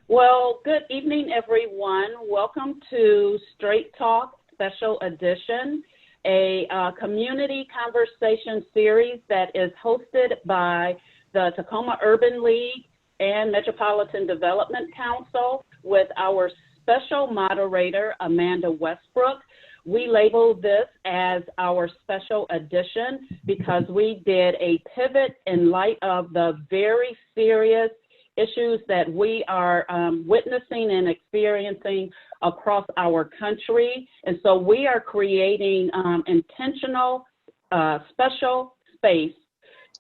Well, good evening, everyone. Welcome to Straight Talk Special Edition, a community conversation series that is hosted by the Tacoma Urban League and Metropolitan Development Council with our special moderator, Amanda Westbrook. We label this as our special edition because we did a pivot in light of the very serious issues that we are witnessing and experiencing across our country. And so we are creating intentional special space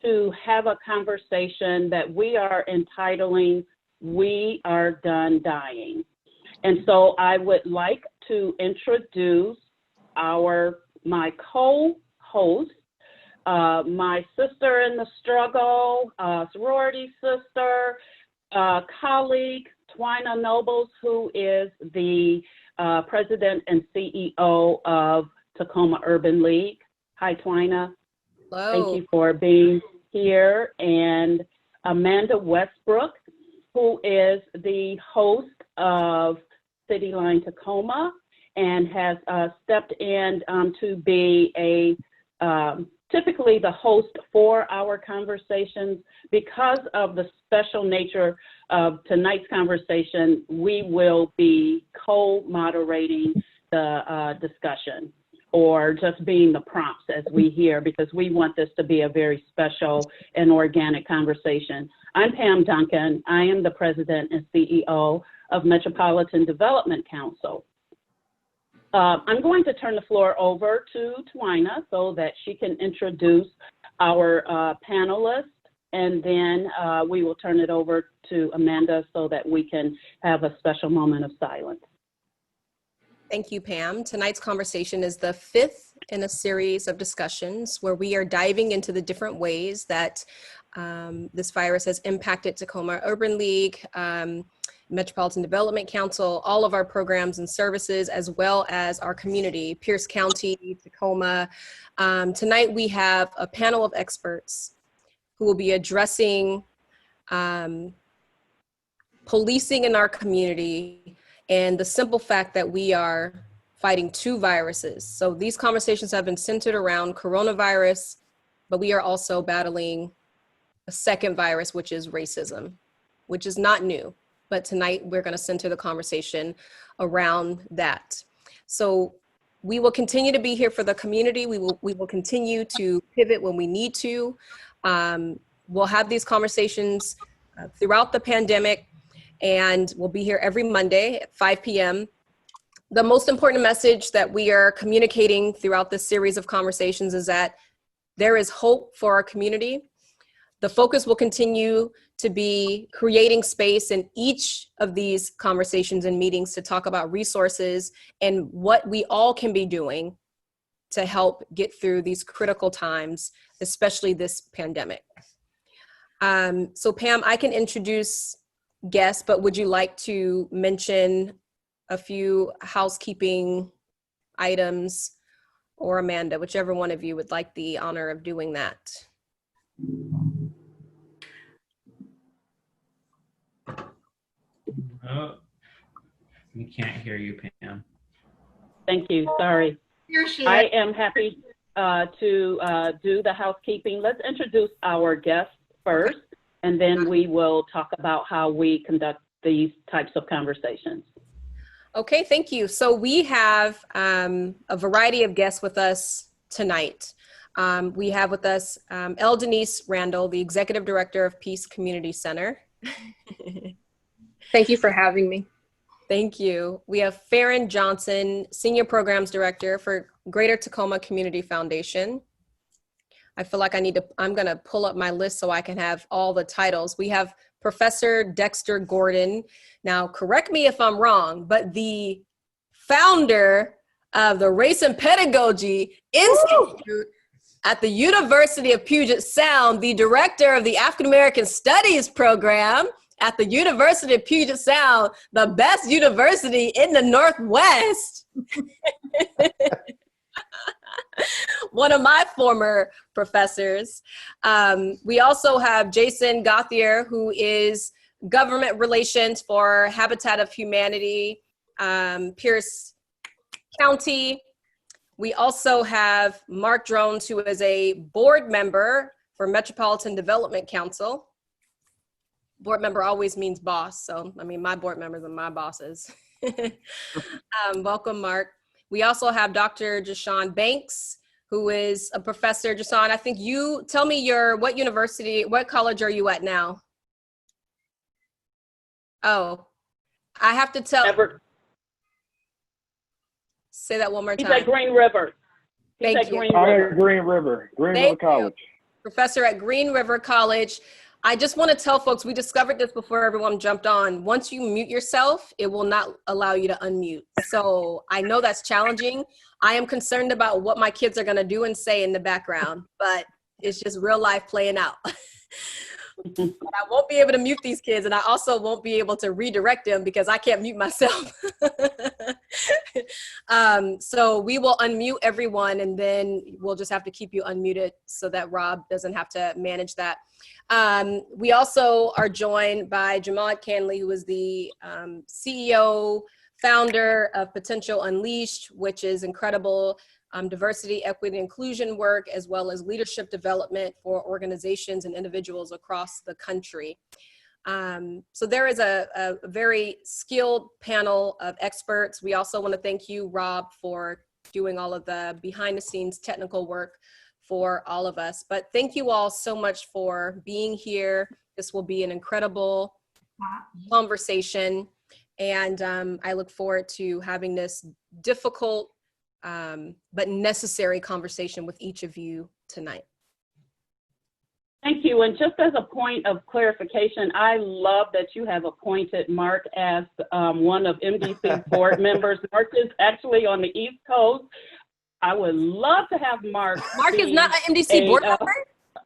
to have a conversation that we are entitling, "We Are Done Dying." And so I would like to introduce my co-host, my sister in the struggle, sorority sister, colleague, Twina Nobles, who is the president and CEO of Tacoma Urban League. Hi, Twina. Hello. Thank you for being here. And Amanda Westbrook, who is the host of City Line Tacoma and has stepped in to be typically the host for our conversations. Because of the special nature of tonight's conversation, we will be co-moderating the discussion, or just being the prompts as we hear, because we want this to be a very special and organic conversation. I'm Pam Duncan. I am the president and CEO of Metropolitan Development Council. I'm going to turn the floor over to Twina so that she can introduce our panelists, and then we will turn it over to Amanda so that we can have a special moment of silence. Thank you, Pam. Tonight's conversation is the fifth in a series of discussions where we are diving into the different ways that this virus has impacted Tacoma Urban League, Metropolitan Development Council, all of our programs and services, as well as our community, Pierce County, Tacoma. Tonight we have a panel of experts who will be addressing policing in our community and the simple fact that we are fighting two viruses. So these conversations have been centered around coronavirus, but we are also battling a second virus, which is racism, which is not new. But tonight we're going to center the conversation around that. So we will continue to be here for the community. We will continue to pivot when we need to. We'll have these conversations throughout the pandemic, and we'll be here every Monday at 5 p.m. The most important message that we are communicating throughout this series of conversations is that there is hope for our community. The focus will continue to be creating space in each of these conversations and meetings to talk about resources and what we all can be doing to help get through these critical times, especially this pandemic. So Pam, I can introduce guests, but would you like to mention a few housekeeping items, or Amanda, whichever one of you would like the honor of doing that? Oh, we can't hear you, Pam. Thank you. Sorry. I am happy to do the housekeeping. Let's introduce our guests first, and then we will talk about how we conduct these types of conversations. Okay, thank you. So we have a variety of guests with us tonight. We have with us Denice Randle, the Executive Director of Peace Community Center. Thank you for having me. Thank you. We have Fahren Johnson, Senior Programs Director for Greater Tacoma Community Foundation. I feel like I'm gonna pull up my list so I can have all the titles. We have Professor Dexter Gordon. Now, correct me if I'm wrong, but the founder of the Race and Pedagogy Institute at the University of Puget Sound, the director of the African American Studies program at the University of Puget Sound, the best university in the Northwest. One of my former professors. We also have Jashon Gauthier, who is government relations for Habitat of Humanity, Pierce County. We also have Mark Drones, who is a board member for Metropolitan Development Council. Board member always means boss. So, I mean, my board members are my bosses. Welcome, Mark. We also have Dr. Jashon Banks, who is a professor. Jashon, I think you, tell me what university, what college are you at now? Oh, I have to tell. Say that one more time. He's at Green River. Thank you. Green River College. Professor at Green River College. I just want to tell folks, we discovered this before everyone jumped on. Once you mute yourself, it will not allow you to unmute. So I know that's challenging. I am concerned about what my kids are going to do and say in the background, but it's just real life playing out. But I won't be able to mute these kids, and I also won't be able to redirect them because I can't mute myself. So we will unmute everyone, and then we'll just have to keep you unmuted so that Rob doesn't have to manage that. We also are joined by Jamad Canley, who is the CEO, founder of Potential Unleashed, which is incredible diversity, equity, inclusion work, as well as leadership development for organizations and individuals across the country. So there is a very skilled panel of experts. We also want to thank you, Rob, for doing all of the behind the scenes technical work for all of us. But thank you all so much for being here. This will be an incredible conversation. And I look forward to having this difficult but necessary conversation with each of you tonight. Thank you. And just as a point of clarification, I love that you have appointed Mark as one of MDC's board members. Mark is actually on the East Coast. I would love to have Mark. Mark is not an MDC board member?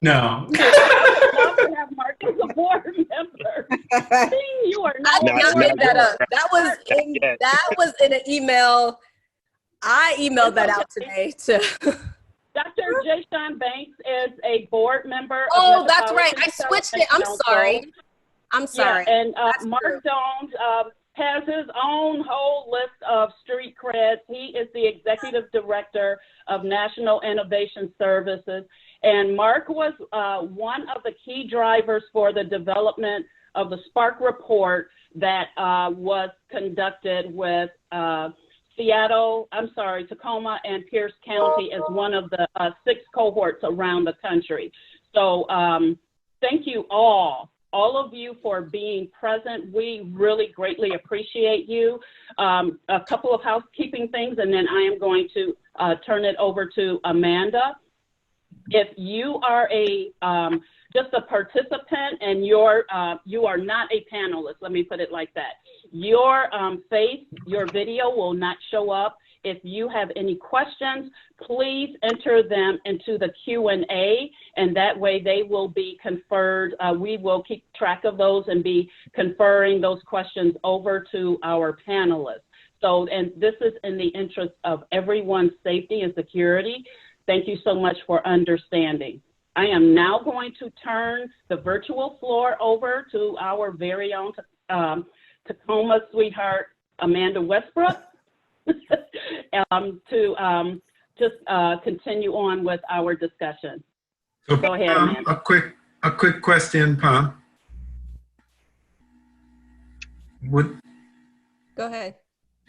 No. I would love to have Mark as a board member. You are not. I did not make that up. That was in an email. I emailed that out today to Dr. Jashon Banks is a board member. Oh, that's right. I switched it. I'm sorry. I'm sorry. Yeah, and Mark Jones has his own whole list of street creds. He is the executive director of National Innovation Services. And Mark was one of the key drivers for the development of the Spark report that was conducted with Tacoma and Pierce County as one of the 6 cohorts around the country. So thank you all of you for being present. We really greatly appreciate you. A couple of housekeeping things, and then I am going to turn it over to Amanda. If you are just a participant and you are not a panelist, let me put it like that. Your face, your video will not show up. If you have any questions, please enter them into the Q&A, and that way they will be conferred. We will keep track of those and be conferring those questions over to our panelists. So, and this is in the interest of everyone's safety and security. Thank you so much for understanding. I am now going to turn the virtual floor over to our very own Tacoma sweetheart, Amanda Westbrook, to just continue on with our discussion. So, go ahead, Amanda. A quick question, Pam. Go ahead.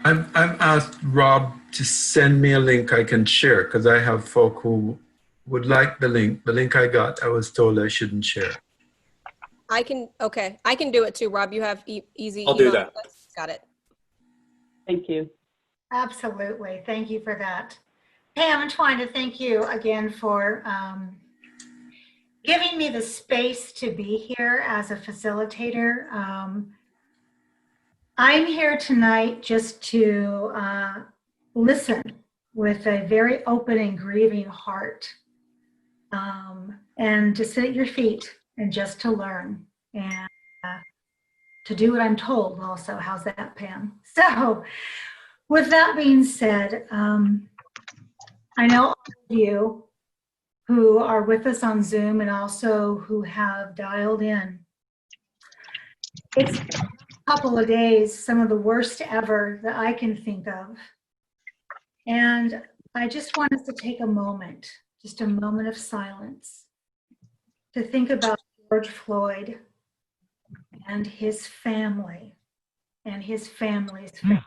I've asked Rob to send me a link I can share because I have folk who would like the link. The link I got, I was told I shouldn't share. I can do it too, Rob. You have easy. I'll do that. Got it. Thank you. Absolutely. Thank you for that. Pam, I'm trying to thank you again for giving me the space to be here as a facilitator. I'm here tonight just to listen with a very open and grieving heart, and to sit at your feet and just to learn and to do what I'm told also. How's that, Pam? So with that being said, I know all of you who are with us on Zoom and also who have dialed in It's a couple of days, some of the worst ever that I can think of. And I just want us to take a moment, just a moment of silence, to think about George Floyd and his family and his family's family.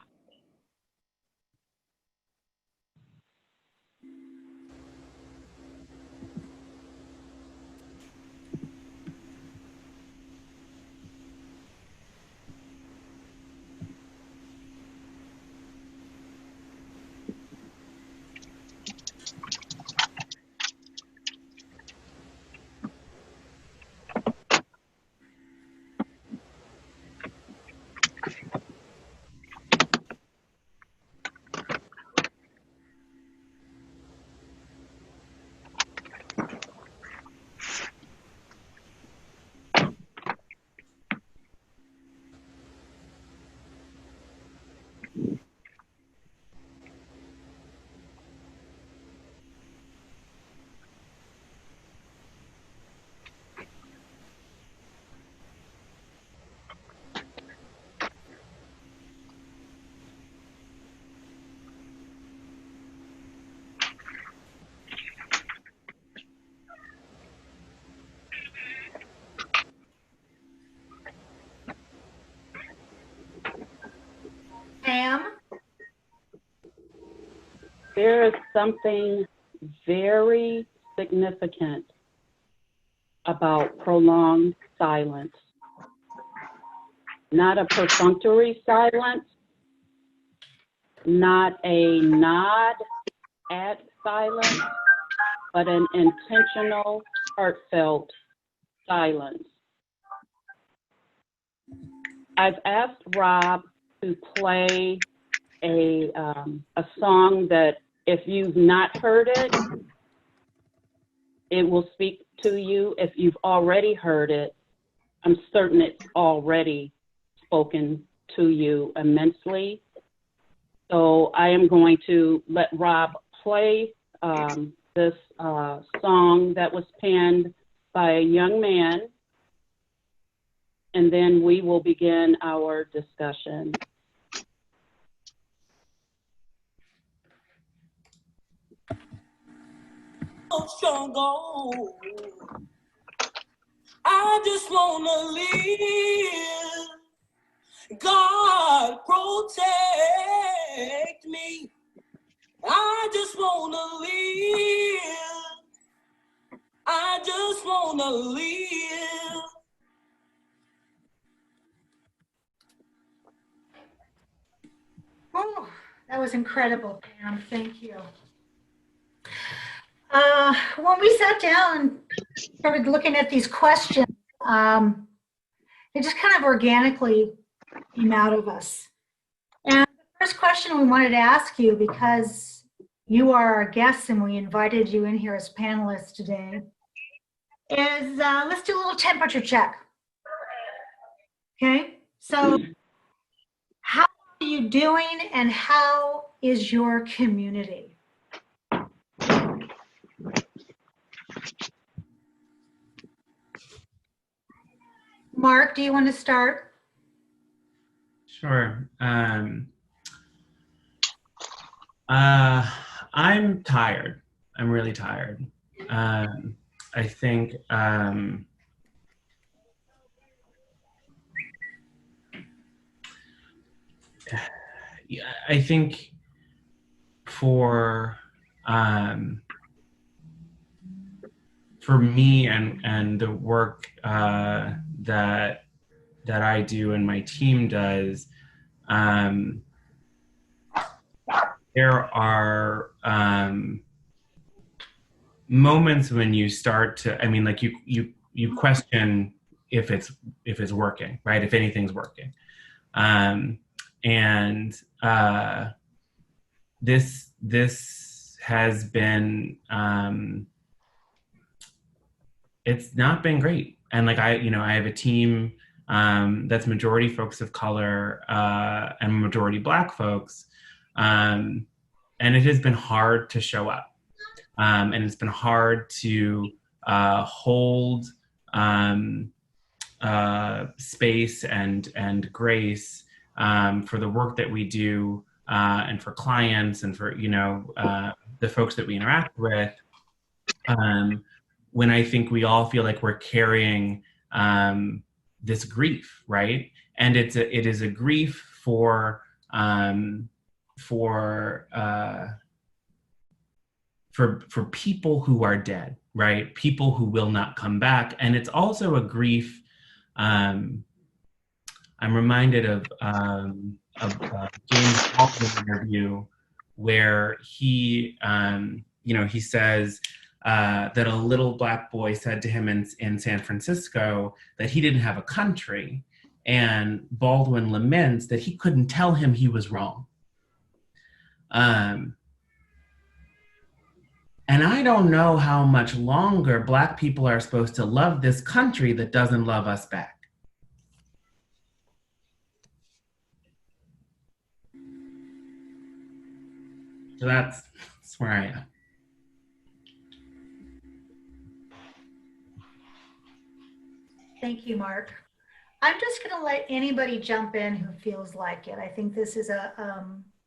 Pam? There is something very significant about prolonged silence. Not a perfunctory silence, not a nod at silence, but an intentional, heartfelt silence. I've asked Rob to play a song that if you've not heard it, it will speak to you. If you've already heard it, I'm certain it's already spoken to you immensely. So I am going to let Rob play this song that was penned by a young man, and then we will begin our discussion. I just wanna live. God protect me. I just wanna live. I just wanna live. Oh, that was incredible, Pam. Thank you. When we sat down and started looking at these questions, it just kind of organically came out of us. And the first question we wanted to ask you, because you are our guest and we invited you in here as panelists today, is let's do a little temperature check. Okay, so how are you doing and how is your community? Mark, do you want to start? Sure. I'm tired. I'm really tired. I think I think for me and the work that I do and my team does, there are moments when you start to, I mean, like you question if it's working, right? If anything's working. This has been, it's not been great. And like I have a team that's majority folks of color and majority Black folks. And it has been hard to show up. And it's been hard to hold space and grace for the work that we do and for clients and for, the folks that we interact with, when I think we all feel like we're carrying this grief, right? And it is a grief for people who are dead, right? People who will not come back. And it's also a grief. I'm reminded of James Baldwin's interview where he says that a little Black boy said to him in San Francisco that he didn't have a country. And Baldwin laments that he couldn't tell him he was wrong. And I don't know how much longer Black people are supposed to love this country that doesn't love us back. So that's where I am. Thank you, Mark. I'm just going to let anybody jump in who feels like it. I think this is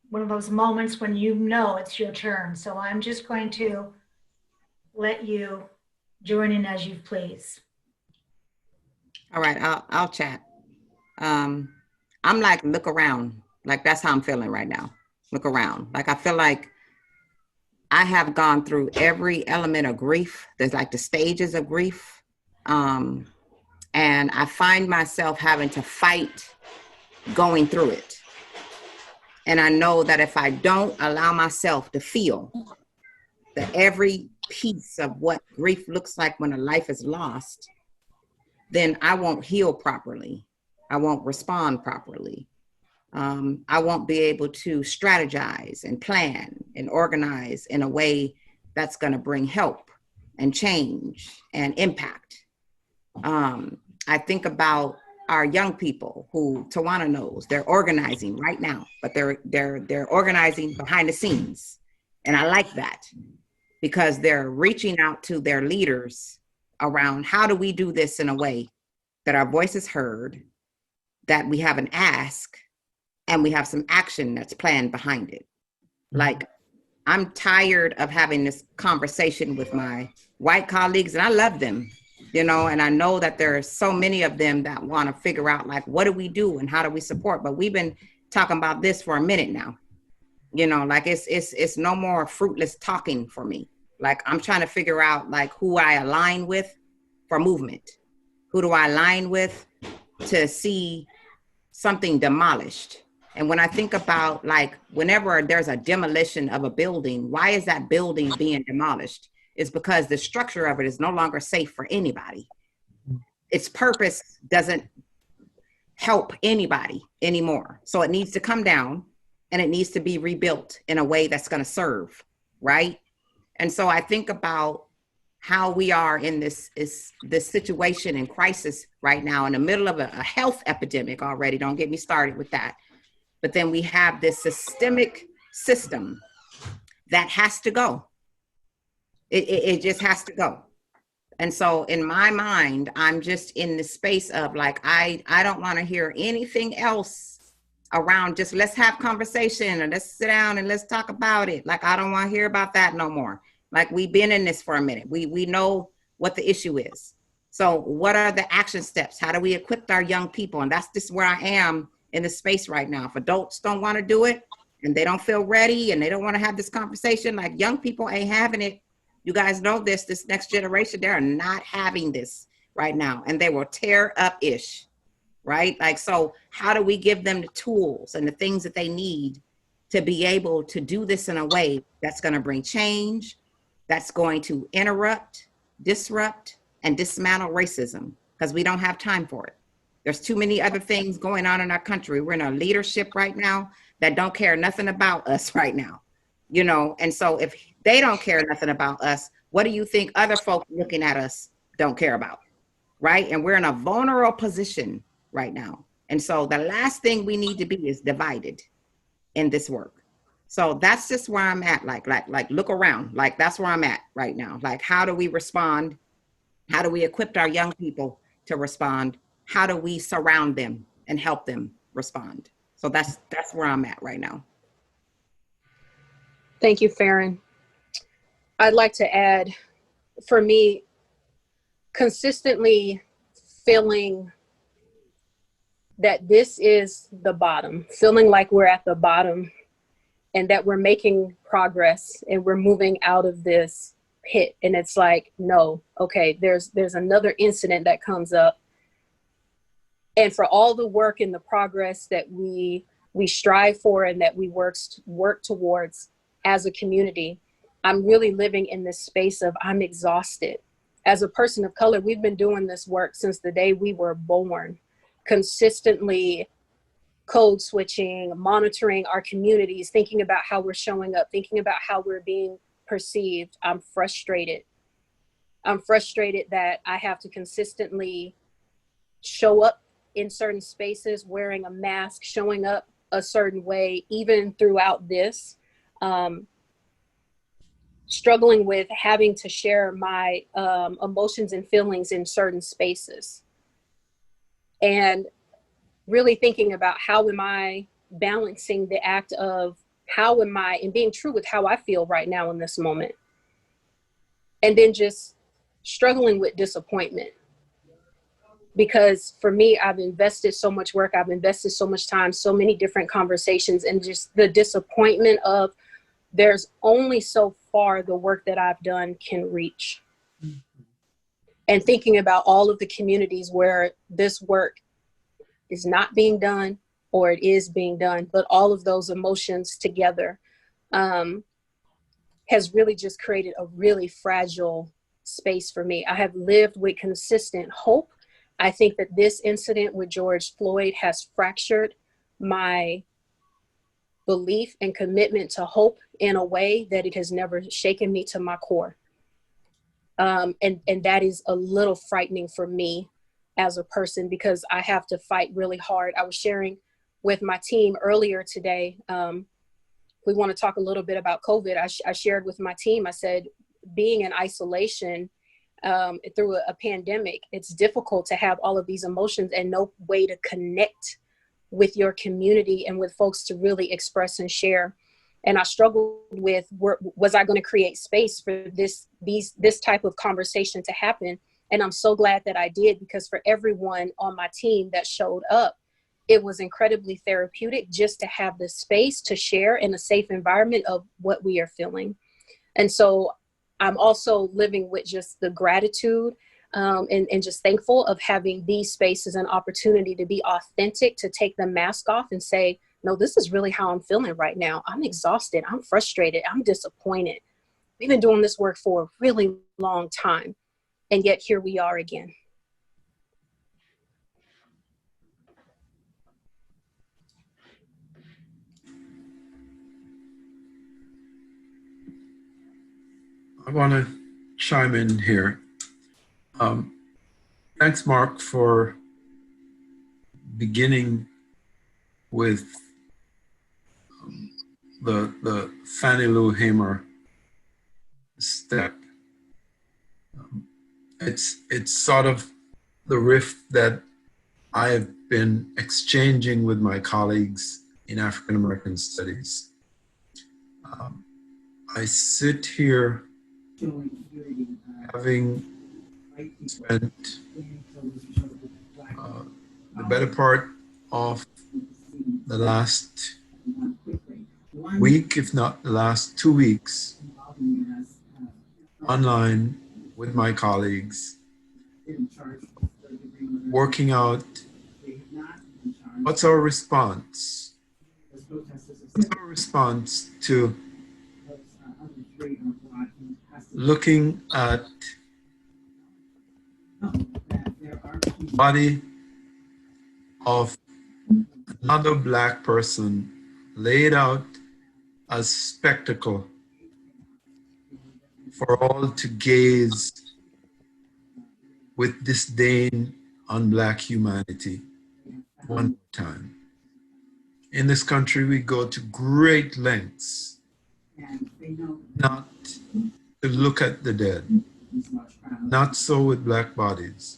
one of those moments when you know it's your turn. So I'm just going to let you join in as you please. All right, I'll chat. I'm like, look around. Like, that's how I'm feeling right now. Look around. Like, I feel like I have gone through every element of grief. There's like the stages of grief. And I find myself having to fight going through it. And I know that if I don't allow myself to feel that every piece of what grief looks like when a life is lost, then I won't heal properly. I won't respond properly. I won't be able to strategize and plan and organize in a way that's going to bring help and change and impact. I think about our young people who Tawana knows they're organizing right now, but they're organizing behind the scenes. And I like that because they're reaching out to their leaders around how do we do this in a way that our voice is heard, that we have an ask, and we have some action that's planned behind it. Like, I'm tired of having this conversation with my white colleagues, and I love them, and I know that there are so many of them that want to figure out, like, what do we do and how do we support? But we've been talking about this for a minute now. Like, it's no more fruitless talking for me. Like, I'm trying to figure out, like, who I align with for movement. Who do I align with to see something demolished? And when I think about, like, whenever there's a demolition of a building, why is that building being demolished? It's because the structure of it is no longer safe for anybody. Its purpose doesn't help anybody anymore. So it needs to come down and it needs to be rebuilt in a way that's going to serve, right? And so I think about how we are in this situation and crisis right now in the middle of a health epidemic already. Don't get me started with that. But then we have this systemic system that has to go. It just has to go. And so in my mind, I'm just in the space of, like, I don't want to hear anything else around just let's have conversation and let's sit down and let's talk about it. Like, I don't want to hear about that no more. Like, we've been in this for a minute. We know what the issue is. So what are the action steps? How do we equip our young people? And that's just where I am in the space right now. If adults don't want to do it and they don't feel ready and they don't want to have this conversation, like, young people ain't having it. You guys know this next generation, they're not having this right now, and they will tear up ish, right? Like, so how do we give them the tools and the things that they need to be able to do this in a way that's going to bring change, that's going to interrupt, disrupt, and dismantle racism? Because we don't have time for it. There's too many other things going on in our country. We're in a leadership right now that don't care nothing about us right now, and so if they don't care nothing about us, what do you think other folks looking at us don't care about, right? And we're in a vulnerable position right now. And so the last thing we need to be is divided in this work. So that's just where I'm at. Like look around. Like, that's where I'm at right now. Like, how do we respond? How do we equip our young people to respond? how do we surround them and help them respond? So that's where I'm at right now. Thank you, Fahren. I'd like to add, for me, consistently feeling that this is the bottom, feeling like we're at the bottom and that we're making progress and we're moving out of this pit. And it's like, no, okay, there's another incident that comes up. And for all the work and the progress that we strive for and that we work towards as a community, I'm really living in this space of I'm exhausted. As a person of color, we've been doing this work since the day we were born, consistently code switching, monitoring our communities, thinking about how we're showing up, thinking about how we're being perceived. I'm frustrated. I'm frustrated that I have to consistently show up in certain spaces, wearing a mask, showing up a certain way, even throughout this. Struggling with having to share my emotions and feelings in certain spaces. And really thinking about how am I balancing the act of how am I, and being true with how I feel right now in this moment. And then just struggling with disappointment. Because for me, I've invested so much work, I've invested so much time, so many different conversations, and just the disappointment of there's only so far the work that I've done can reach. And thinking about all of the communities where this work is not being done or it is being done, but all of those emotions together has really just created a really fragile space for me. I have lived with consistent hope. I think that this incident with George Floyd has fractured my belief and commitment to hope in a way that it has never shaken me to my core. And that is a little frightening for me as a person, because I have to fight really hard. I was sharing with my team earlier today. We want to talk a little bit about COVID. I shared with my team, I said, being in isolation through a pandemic, it's difficult to have all of these emotions and no way to connect with your community and with folks to really express and share. And I struggled with, was I going to create space for this type of conversation to happen? And I'm so glad that I did, because for everyone on my team that showed up, it was incredibly therapeutic just to have the space to share in a safe environment of what we are feeling. And so I'm also living with just the gratitude and just thankful of having these spaces and opportunity to be authentic, to take the mask off and say, no, this is really how I'm feeling right now. I'm exhausted. I'm frustrated. I'm disappointed. We've been doing this work for a really long time. And yet here we are again. I want to chime in here. Thanks, Mark, for beginning with the Fannie Lou Hamer step. It's sort of the rift that I've been exchanging with my colleagues in African American studies. I sit here having spent the better part of the last week, if not the last 2 weeks, online with my colleagues, working out what's our response? What's our response to looking at the body of another Black person laid out as spectacle for all to gaze with disdain on Black humanity one time. In this country, we go to great lengths not to look at the dead. Not so with Black bodies.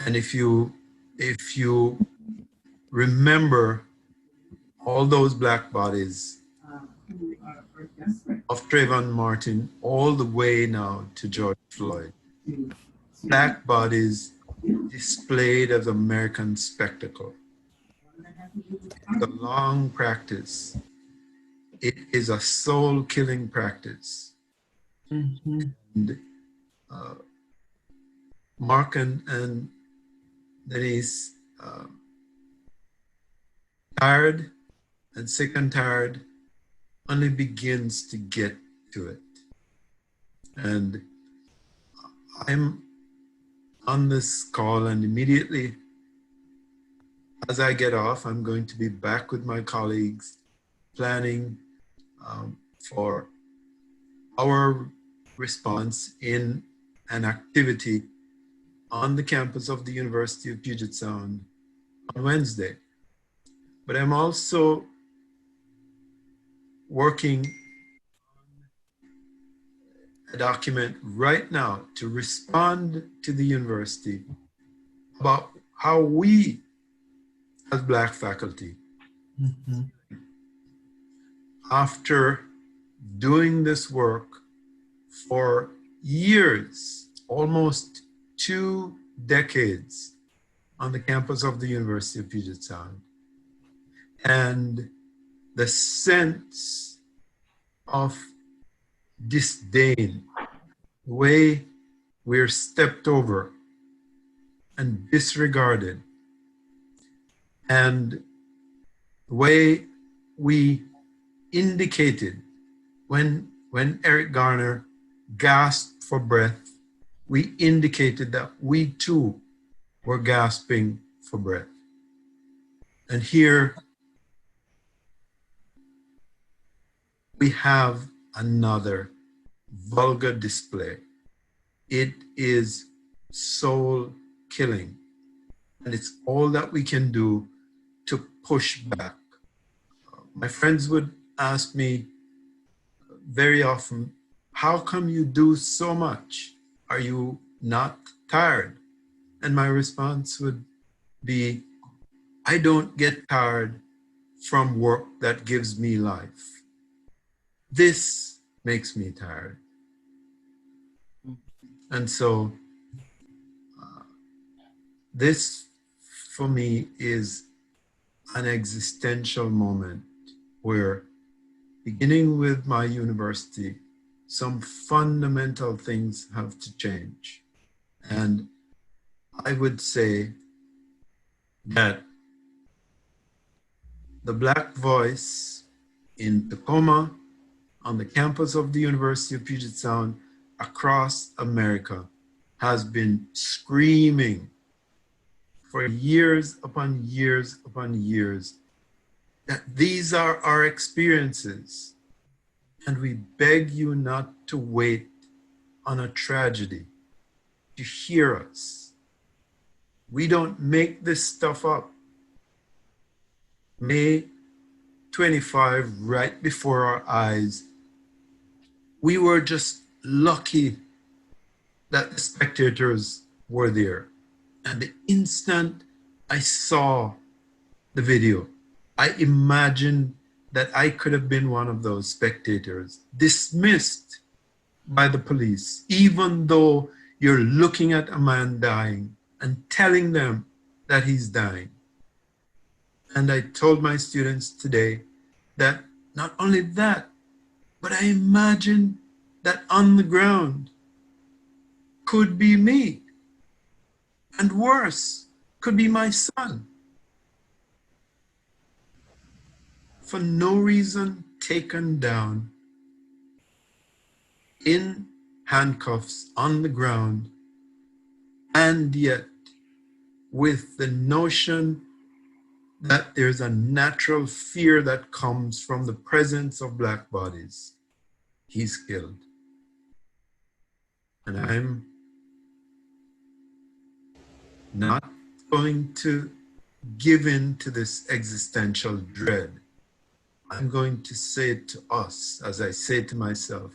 And if you remember all those black bodies of Trayvon Martin all the way now to George Floyd, black bodies displayed as American spectacle. It's a long practice. It is a soul-killing practice. Mhm. And Mark and Denice, tired and sick and tired, only begins to get to it. And I'm on this call, and immediately as I get off, I'm going to be back with my colleagues planning for our response in an activity on the campus of the University of Puget Sound on Wednesday. But I'm also working on a document right now to respond to the university about how we as Black faculty, Mhm. after doing this work for years, almost 2 decades on the campus of the University of Puget Sound, and the sense of disdain, the way we're stepped over and disregarded, and the way we indicated when Eric Garner gasped for breath, we indicated that we too were gasping for breath. And here we have another vulgar display. It is soul killing. And it's all that we can do to push back. My friends would ask me very often, how come you do so much? Are you not tired? And my response would be, I don't get tired from work that gives me life. This makes me tired. And so this for me is an existential moment where, beginning with my university, some fundamental things have to change. And I would say that the Black voice in Tacoma, on the campus of the University of Puget Sound, across America, has been screaming for years upon years upon years that these are our experiences, and we beg you not to wait on a tragedy to hear us. We don't make this stuff up. May 25, right before our eyes, we were just lucky that the spectators were there. And the instant I saw the video, I imagined that I could have been one of those spectators, dismissed by the police, even though you're looking at a man dying and telling them that he's dying. And I told my students today that not only that, but I imagined that on the ground could be me. And worse, could be my son. For no reason taken down in handcuffs on the ground, and yet with the notion that there's a natural fear that comes from the presence of Black bodies, he's killed. And I'm not going to give in to this existential dread. I'm going to say it to us as I say to myself,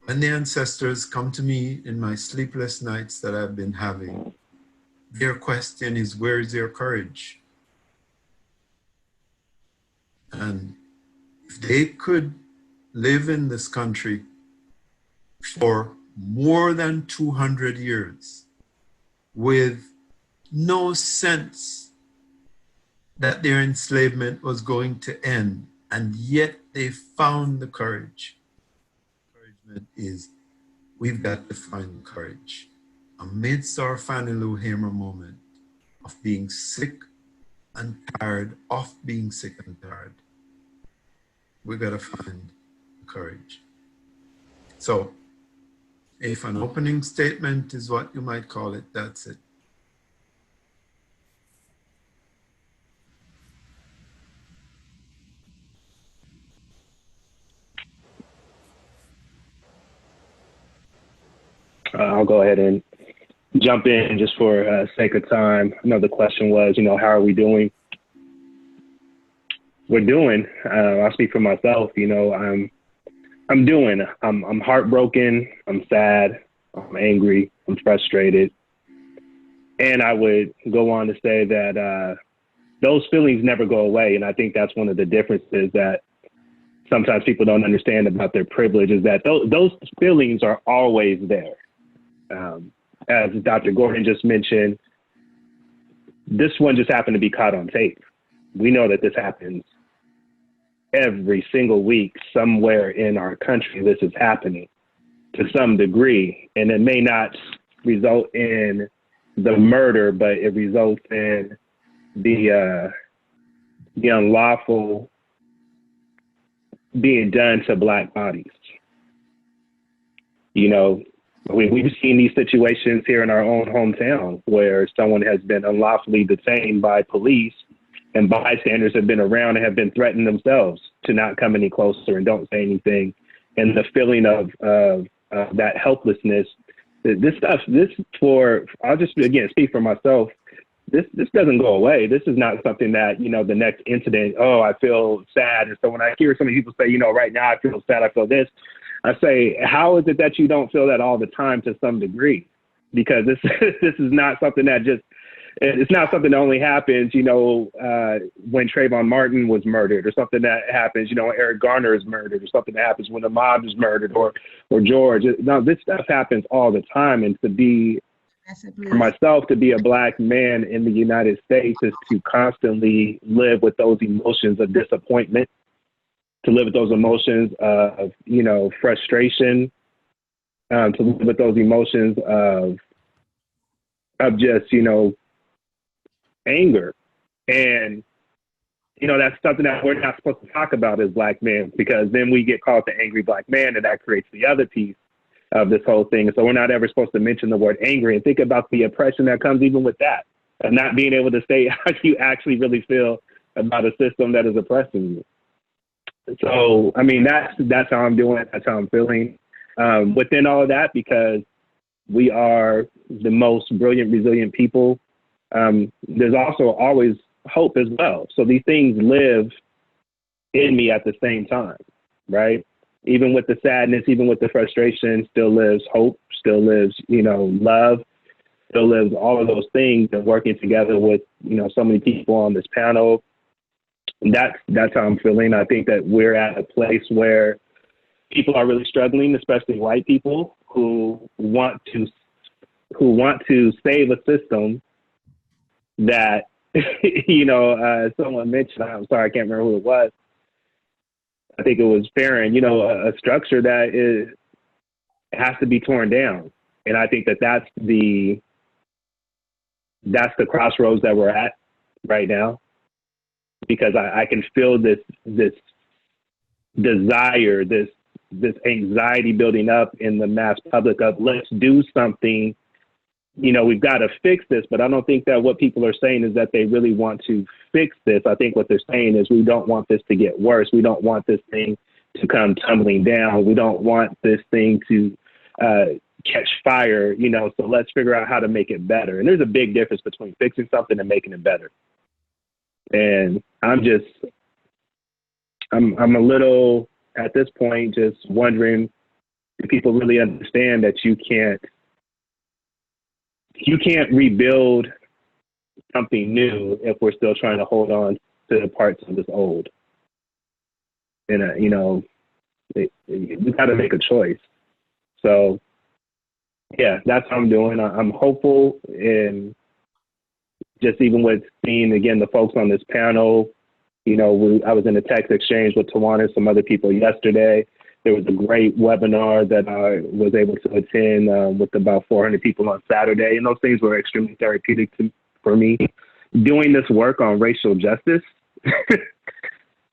When the ancestors come to me in my sleepless nights that I've been having, their question is, where is your courage? And if they could live in this country for more than 200 years with no sense that their enslavement was going to end, and yet they found the courage. Encouragement is, we've got to find courage. Amidst our Fannie Lou Hamer moment of being sick and tired of being sick and tired, we got to find courage. So if an opening statement is what you might call it, that's it. I'll go ahead and jump in just for sake of time. I know the question was, how are we doing? We're doing. I'll speak for myself. I'm doing. I'm heartbroken. I'm sad. I'm angry. I'm frustrated. And I would go on to say that those feelings never go away. And I think that's one of the differences that sometimes people don't understand about their privilege, is that those feelings are always there. As Dr. Gordon just mentioned, this one just happened to be caught on tape. We know that this happens every single week somewhere in our country. This is happening to some degree, and it may not result in the murder, but it results in the unlawful being done to Black bodies. We've seen these situations here in our own hometown where someone has been unlawfully detained by police, and bystanders have been around and have been threatened themselves to not come any closer and don't say anything. And the feeling of that helplessness, I'll just, again, speak for myself. This doesn't go away. This is not something that, the next incident, I feel sad. And so when I hear so many people say, right now I feel sad, I feel this, I say, how is it that you don't feel that all the time to some degree? Because this is not something that it's not something that only happens, when Trayvon Martin was murdered, or something that happens, when Eric Garner is murdered, or something that happens when Ahmaud is murdered, or George. No, this stuff happens all the time. And for myself to be a Black man in the United States is to constantly live with those emotions of disappointment, to live with those emotions of, frustration, to live with those emotions of just, anger. And, that's something that we're not supposed to talk about as Black men, because then we get called the angry Black man, and that creates the other piece of this whole thing. So we're not ever supposed to mention the word angry, and think about the oppression that comes even with that, and not being able to say how you actually really feel about a system that is oppressing you. So, that's how I'm doing. That's how I'm feeling within all of that, because we are the most brilliant, resilient people. There's also always hope as well. So these things live in me at the same time, right? Even with the sadness, even with the frustration, still lives hope, still lives, love, still lives all of those things, and working together with, so many people on this panel. That's how I'm feeling. I think that we're at a place where people are really struggling, especially white people who want to save a system that, someone mentioned, I'm sorry, I can't remember who it was. I think it was Fahren, a structure that has to be torn down. And I think that that's the crossroads that we're at right now, because I can feel this desire, this anxiety building up in the mass public of, let's do something. We've got to fix this, but I don't think that what people are saying is that they really want to fix this. I think what they're saying is, we don't want this to get worse. We don't want this thing to come tumbling down. We don't want this thing to catch fire, so let's figure out how to make it better. And there's a big difference between fixing something and making it better. And I'm a little, at this point, just wondering Do people really understand that you can't rebuild something new if we're still trying to hold on to the parts of this old? And, we got to make a choice. So, yeah, that's what I'm doing. I'm hopeful, and just even with seeing, again, the folks on this panel, I was in a text exchange with Tawana and some other people yesterday. There was a great webinar that I was able to attend with about 400 people on Saturday, and those things were extremely therapeutic for me. Doing this work on racial justice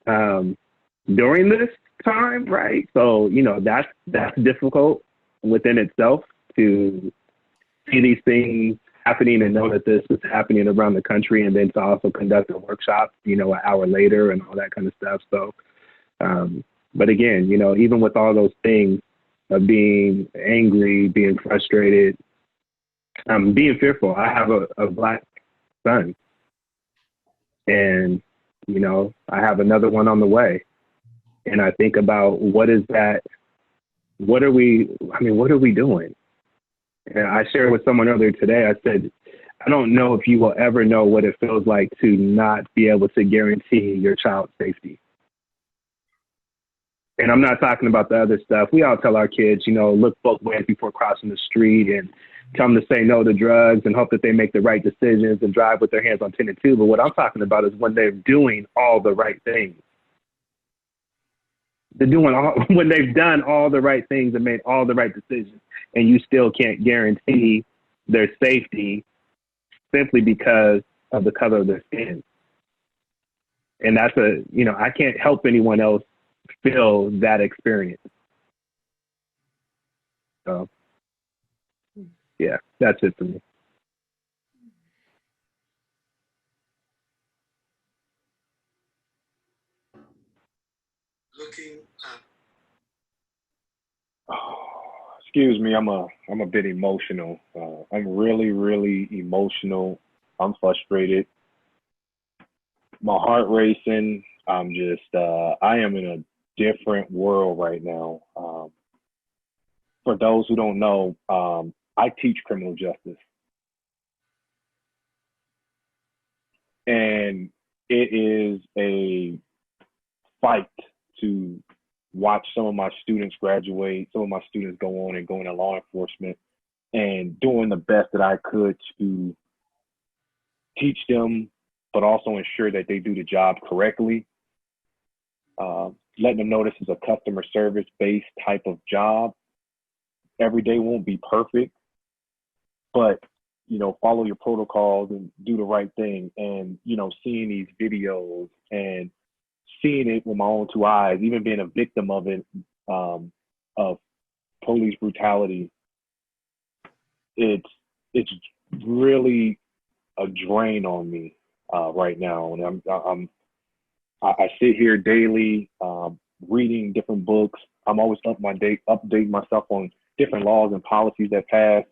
during this time, right? So, that's difficult within itself to see these things happening and know that this is happening around the country, and then to also conduct a workshop, an hour later and all that kind of stuff. So, but again, even with all those things of being angry, being frustrated, being fearful, I have a Black son, and, I have another one on the way. And I think about what are we doing? And I shared with someone earlier today, I said, I don't know if you will ever know what it feels like to not be able to guarantee your child's safety. And I'm not talking about the other stuff. We all tell our kids, look both ways before crossing the street, and tell them to say no to drugs and hope that they make the right decisions and drive with their hands on 10 and 2. But what I'm talking about is when they're doing all the right things. When they've done all the right things and made all the right decisions, and you still can't guarantee their safety simply because of the color of their skin. And that's I can't help anyone else feel that experience. So, yeah, that's it for me. Looking at. Excuse me, I'm a bit emotional. I'm really, really emotional. I'm frustrated. My heart racing. I'm just I am in a different world right now. For those who don't know, I teach criminal justice, and it is a fight to watch some of my students graduate, some of my students go on and go into law enforcement, and doing the best that I could to teach them, but also ensure that they do the job correctly. Letting them know this is a customer service based type of job. Every day won't be perfect, but follow your protocols and do the right thing. And seeing these videos and seeing it with my own two eyes, even being a victim of it, of police brutality, it's really a drain on me right now. And I sit here daily, reading different books. I'm always updating myself on different laws and policies that pass.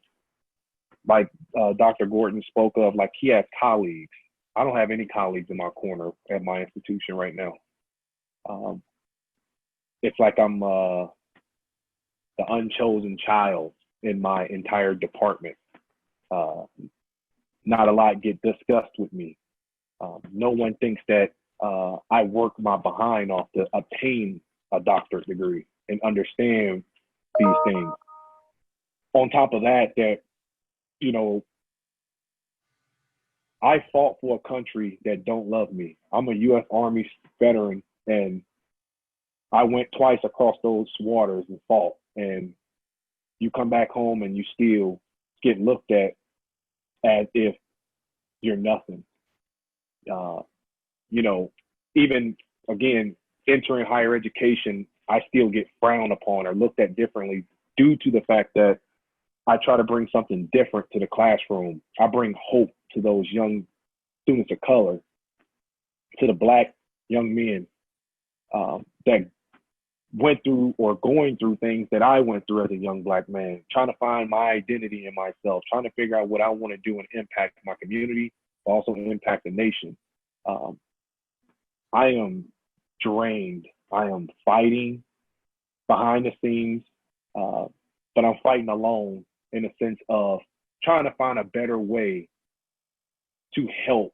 Like Dr. Gordon spoke of, like he has colleagues. I don't have any colleagues in my corner at my institution right now. It's like I'm the unchosen child in my entire department. Not a lot get discussed with me. No one thinks that I work my behind off to obtain a doctorate degree and understand these things. On top of that, I fought for a country that don't love me. I'm a U.S. Army veteran, and I went twice across those waters and fought. And you come back home and you still get looked at as if you're nothing. Even again, entering higher education, I still get frowned upon or looked at differently due to the fact that I try to bring something different to the classroom. I bring hope to those young students of color, to the Black young men that went through or going through things that I went through as a young Black man, trying to find my identity in myself, trying to figure out what I want to do and impact my community, but also impact the nation. I am drained. I am fighting behind the scenes but I'm fighting alone in the sense of trying to find a better way to help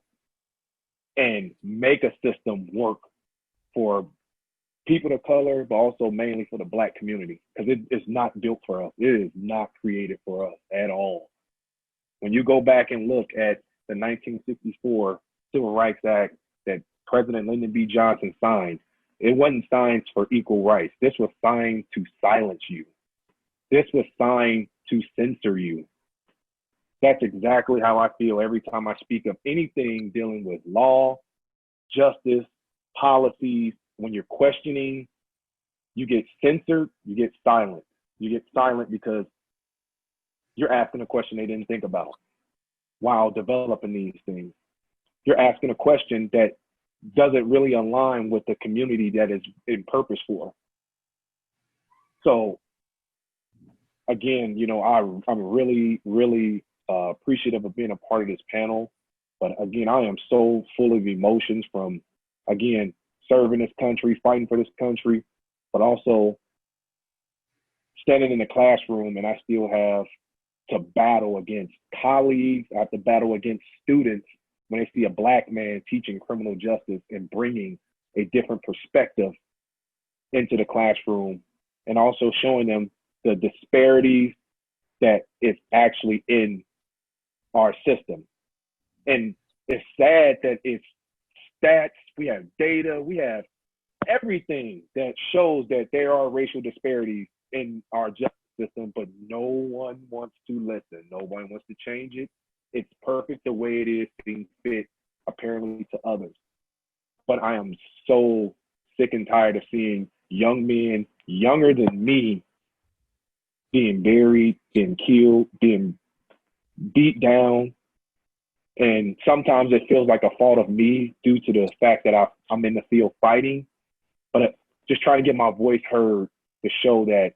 and make a system work for people of color, but also mainly for the Black community, because it's not built for us. It is not created for us at all. When you go back and look at the 1964 Civil Rights Act that President Lyndon B. Johnson signed, it wasn't signed for equal rights. This was signed to silence you. This was signed to censor you. That's exactly how I feel every time I speak of anything dealing with law, justice, policies. When you're questioning, you get censored, you get silent. You get silent because you're asking a question they didn't think about while developing these things. You're asking a question that doesn't really align with the community that is in purpose for. So again, you know, I'm really, really appreciative of being a part of this panel. But again, I am so full of emotions from, again, serving this country, fighting for this country, but also standing in the classroom, and I still have to battle against colleagues. I have to battle against students when they see a Black man teaching criminal justice and bringing a different perspective into the classroom, and also showing them the disparities that is actually in our system. And it's sad that it's stats, we have data, we have everything that shows that there are racial disparities in our justice system, but no one wants to listen. No one wants to change it. It's perfect the way it is, being fit apparently to others. But I am so sick and tired of seeing young men younger than me being buried, being killed, being beat down. And sometimes it feels like a fault of me due to the fact that I'm in the field fighting, but just trying to get my voice heard to show that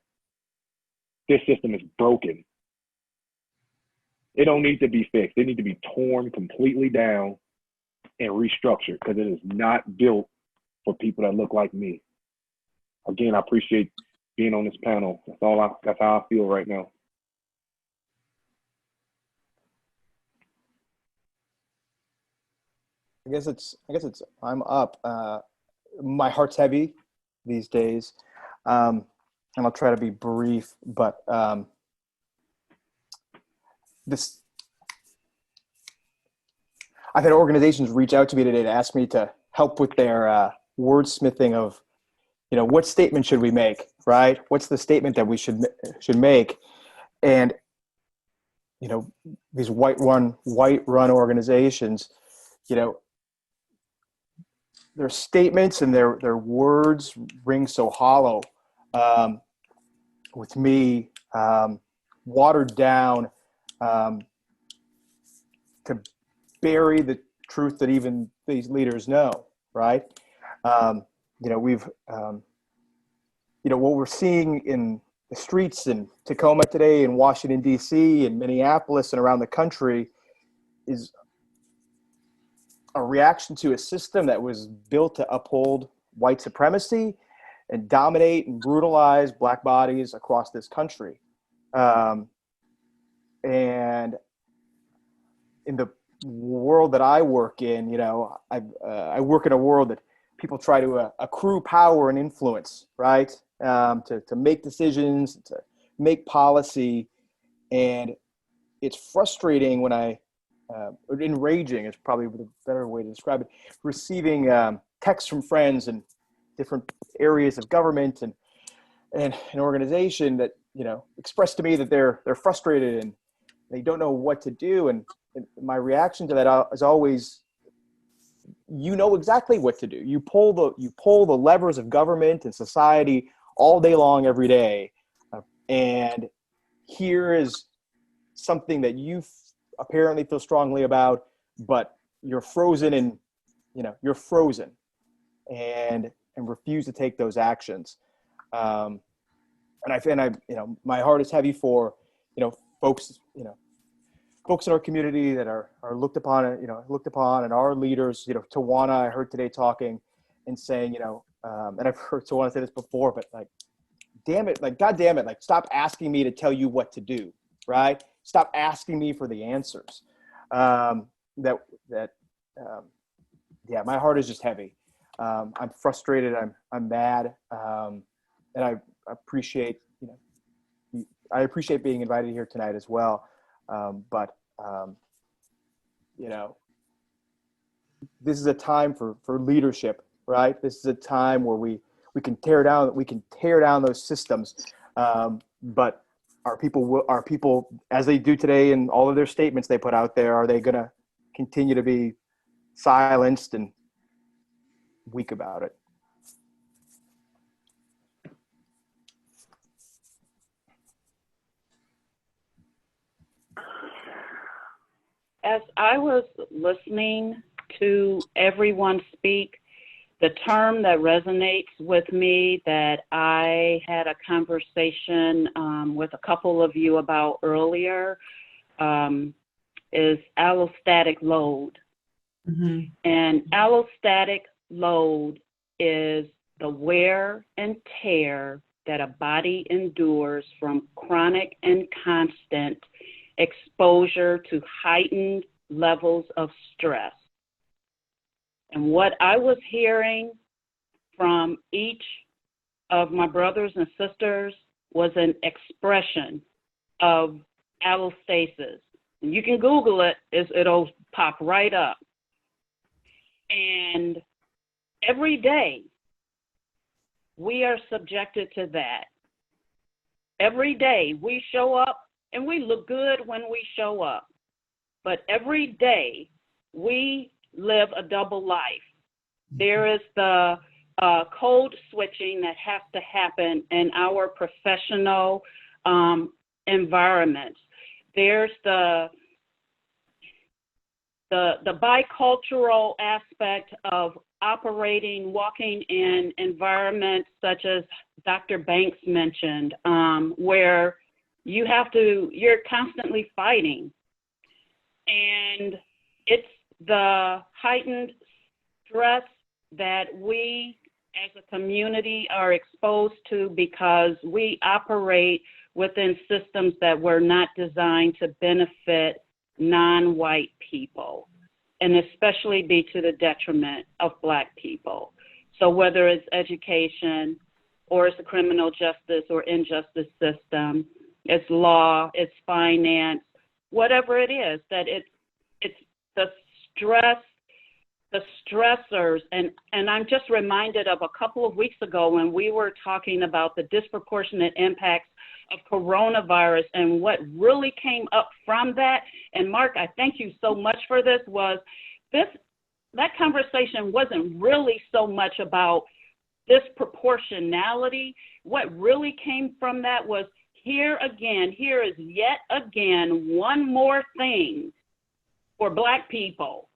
this system is broken. It don't need to be fixed. It needs to be torn completely down and restructured, because it is not built for people that look like me. Again, I appreciate being on this panel. That's how I feel right now. I guess it's I'm up. My heart's heavy these days, and I'll try to be brief. But I've had organizations reach out to me today to ask me to help with their wordsmithing of, you know, what statement should we make, right? What's the statement that we should make? And you know, these white run organizations, you know, their statements and their words ring so hollow with me, watered down to bury the truth that even these leaders know, right? You know, we've, you know, what we're seeing in the streets in Tacoma today, in Washington, D.C., in Minneapolis, and around the country is a reaction to a system that was built to uphold white supremacy and dominate and brutalize Black bodies across this country. And in the world that I work in, you know, I work in a world that people try to accrue power and influence, right? To make decisions, to make policy. And it's frustrating when or enraging is probably the better way to describe it, receiving texts from friends in different areas of government and an organization that, you know, express to me that they're frustrated and they don't know what to do. And my reaction to that is always, you know exactly what to do. You pull the levers of government and society all day long, every day. And here is something that you apparently feel strongly about, but you're frozen and refuse to take those actions. And I, you know, my heart is heavy for, you know, folks in our community that are looked upon, and our leaders, you know, Tawana, I heard today talking and saying, you know, and I've heard Tawana say this before, but like, damn it, like, God damn it, like, stop asking me to tell you what to do, right? Stop asking me for the answers. Yeah, my heart is just heavy. I'm frustrated. I'm mad. And I appreciate, I appreciate being invited here tonight as well. But this is a time for leadership, right? This is a time where we can tear down those systems. But are people, as they do today in all of their statements they put out there, are they going to continue to be silenced and weak about it? As I was listening to everyone speak, the term that resonates with me that I had a conversation with a couple of you about earlier is allostatic load. Mm-hmm. And allostatic load is the wear and tear that a body endures from chronic and constant exposure to heightened levels of stress. And what I was hearing from each of my brothers and sisters was an expression of allostasis. And you can Google it, it'll pop right up. And every day we are subjected to that. Every day we show up and we look good when we show up. But every day we live a double life. There is the code switching that has to happen in our professional environments. There's the bicultural aspect of walking in environments such as Dr. Banks mentioned, where you're constantly fighting. And it's the heightened stress that we as a community are exposed to because we operate within systems that were not designed to benefit non-white people, and especially be to the detriment of Black people. So whether it's education or it's the criminal justice or injustice system, it's law, it's finance, whatever it is, that it's the stress, the stressors. And I'm just reminded of a couple of weeks ago when we were talking about the disproportionate impacts of coronavirus, and what really came up from that. And Mark, I thank you so much for this, that conversation wasn't really so much about disproportionality. What really came from that was here is yet again one more thing for Black people,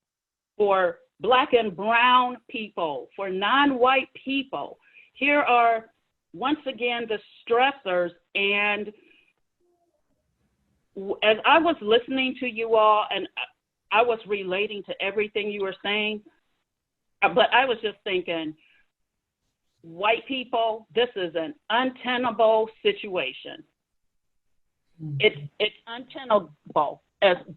for Black and brown people, for non-white people. Here are once again the stressors. And as I was listening to you all, and I was relating to everything you were saying, but I was just thinking, white people, this is an untenable situation. It's untenable.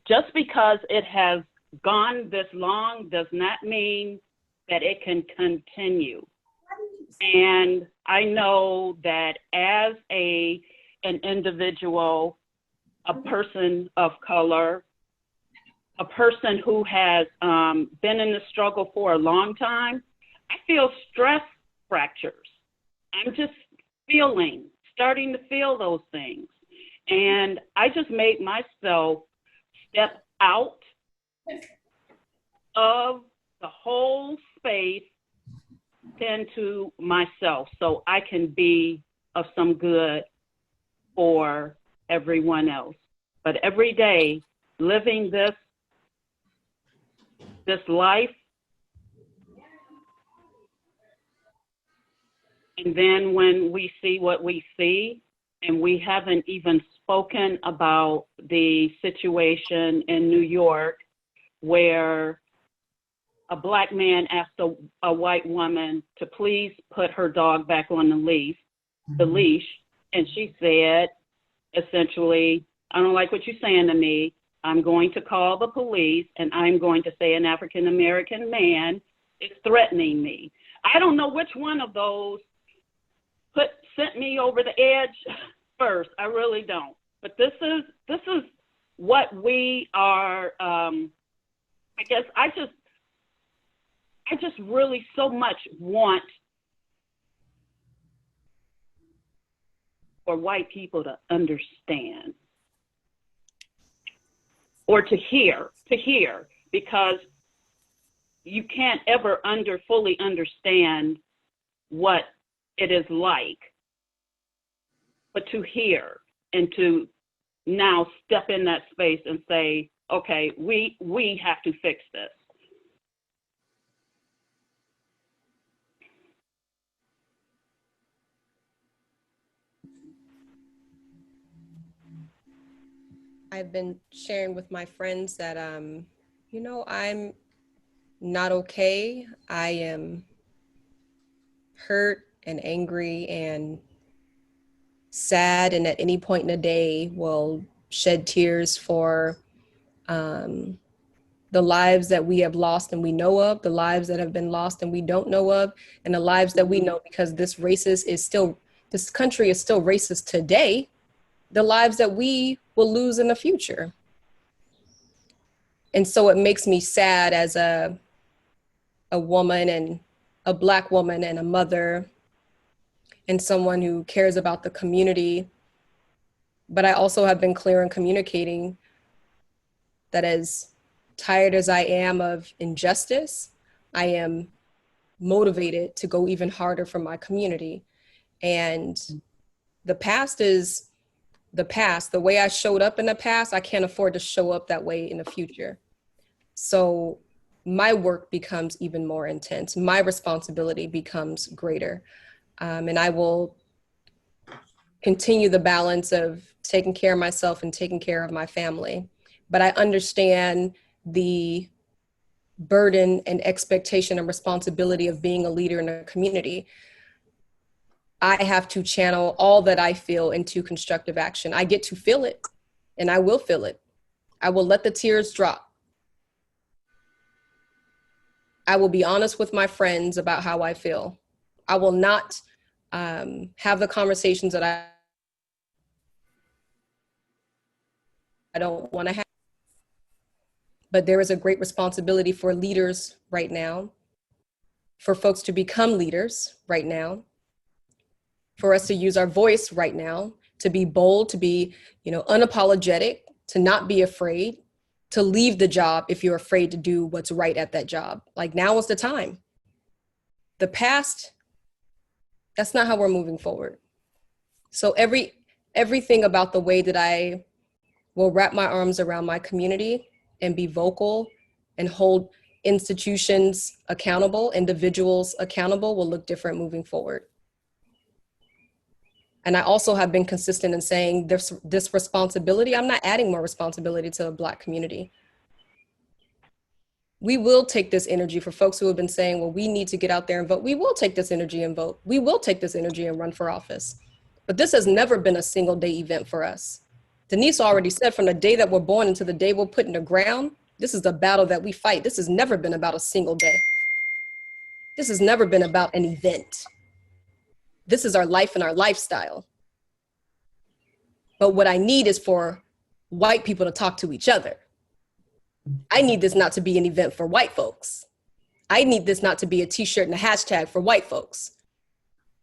Just because it has gone this long does not mean that it can continue. And I know that as an individual, a person of color, a person who has been in the struggle for a long time, I feel stress fractures. I'm just starting to feel those things. And I just made myself step out of the whole space into myself so I can be of some good for everyone else. But every day, living this life, and then when we see what we see, and we haven't even spoken about the situation in New York where a Black man asked a white woman to please put her dog back on the leash, and she said, essentially, I don't like what you're saying to me. I'm going to call the police, and I'm going to say an African-American man is threatening me. I don't know which one of those sent me over the edge first. I really don't. But this is what we are. I guess I just really so much want for white people to understand or to hear, because you can't ever fully understand what it is like, but to hear and to now step in that space and say, okay, we have to fix this. I've been sharing with my friends that, I'm not okay. I am hurt and angry and sad, and at any point in the day will shed tears for the lives that we have lost and we know of, the lives that have been lost and we don't know of, and the lives that we know because this country is still racist today, the lives that we will lose in the future. And so it makes me sad as a woman, and a Black woman, and a mother, and someone who cares about the community. But I also have been clear in communicating that as tired as I am of injustice, I am motivated to go even harder for my community. And the past is the past. The way I showed up in the past, I can't afford to show up that way in the future. So my work becomes even more intense. My responsibility becomes greater. And I will continue the balance of taking care of myself and taking care of my family. But I understand the burden and expectation and responsibility of being a leader in a community. I have to channel all that I feel into constructive action. I get to feel it, and I will feel it. I will let the tears drop. I will be honest with my friends about how I feel. I will not have the conversations that I don't want to have. But there is a great responsibility for leaders right now, for folks to become leaders right now, for us to use our voice right now, to be bold, to be, unapologetic, to not be afraid, to leave the job if you're afraid to do what's right at that job. Like, now is the time. The past, that's not how we're moving forward. So everything about the way that I will wrap my arms around my community and be vocal and hold institutions accountable, individuals accountable, will look different moving forward. And I also have been consistent in saying this responsibility, I'm not adding more responsibility to the Black community. We will take this energy for folks who have been saying, well, we need to get out there and vote. We will take this energy and vote. We will take this energy and run for office. But this has never been a single day event for us. Denice already said, from the day that we're born into the day we're put in the ground, this is the battle that we fight. This has never been about a single day. This has never been about an event. This is our life and our lifestyle. But what I need is for white people to talk to each other. I need this not to be an event for white folks. I need this not to be a t-shirt and a hashtag for white folks.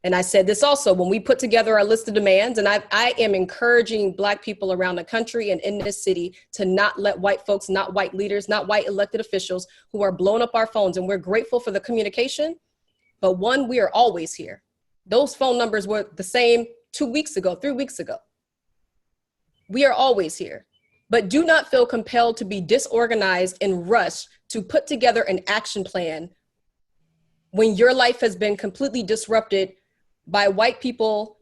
And I said this also when we put together our list of demands, and I am encouraging Black people around the country and in this city to not let white folks, not white leaders, not white elected officials who are blowing up our phones. And we're grateful for the communication, but one, we are always here. Those phone numbers were the same 2 weeks ago, 3 weeks ago. We are always here, but do not feel compelled to be disorganized and rush to put together an action plan when your life has been completely disrupted by white people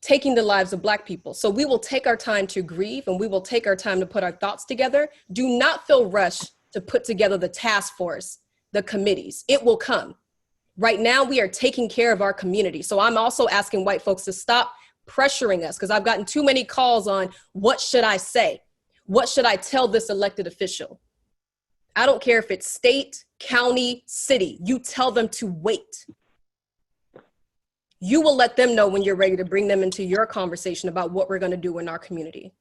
taking the lives of Black people. So we will take our time to grieve, and we will take our time to put our thoughts together. Do not feel rushed to put together the task force, the committees. It will come. Right now, we are taking care of our community. So I'm also asking white folks to stop pressuring us, because I've gotten too many calls on what should I say? What should I tell this elected official? I don't care if it's state, county, city. You tell them to wait. You will let them know when you're ready to bring them into your conversation about what we're going to do in our community.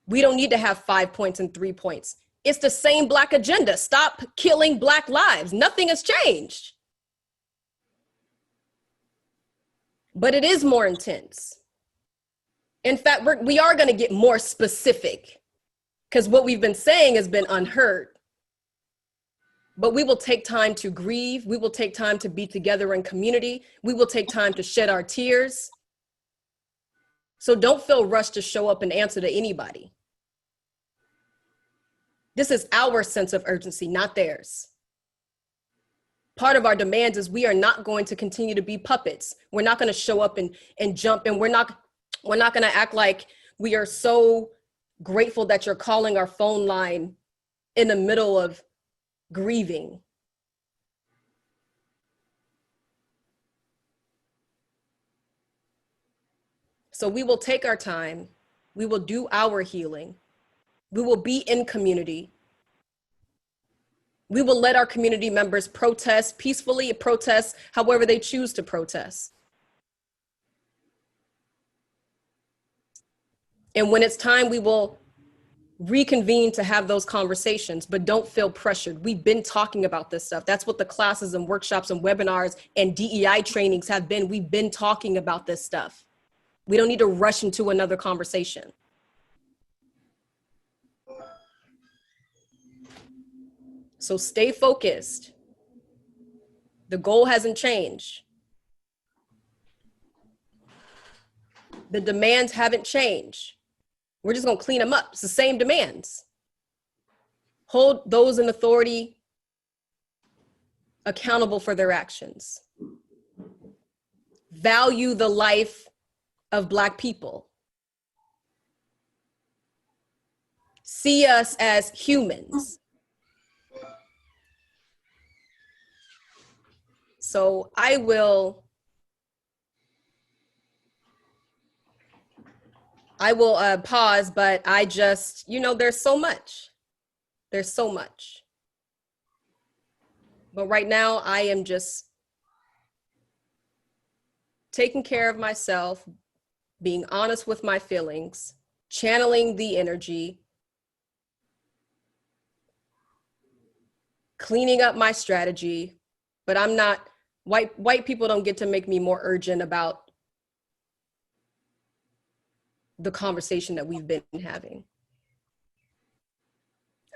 We don't need to have 5 points and 3 points. It's the same Black agenda. Stop killing Black lives. Nothing has changed. But it is more intense. In fact, we are going to get more specific, because what we've been saying has been unheard. But we will take time to grieve. We will take time to be together in community. We will take time to shed our tears. So don't feel rushed to show up and answer to anybody. This is our sense of urgency, not theirs. Part of our demands is we are not going to continue to be puppets. We're not going to show up and jump, and we're not going to act like we are so grateful that you're calling our phone line in the middle of grieving. So we will take our time. We will do our healing. We will be in community. We will let our community members protest peacefully, protest however they choose to protest. And when it's time, we will reconvene to have those conversations, but don't feel pressured. We've been talking about this stuff. That's what the classes and workshops and webinars and DEI trainings have been. We've been talking about this stuff. We don't need to rush into another conversation. So stay focused. The goal hasn't changed. The demands haven't changed. We're just gonna clean them up. It's the same demands. Hold those in authority accountable for their actions. Value the life of Black people. See us as humans. So I will pause, but I just, there's so much. There's so much. But right now I am just taking care of myself, being honest with my feelings, channeling the energy, cleaning up my strategy, but I'm not, white people don't get to make me more urgent about the conversation that we've been having.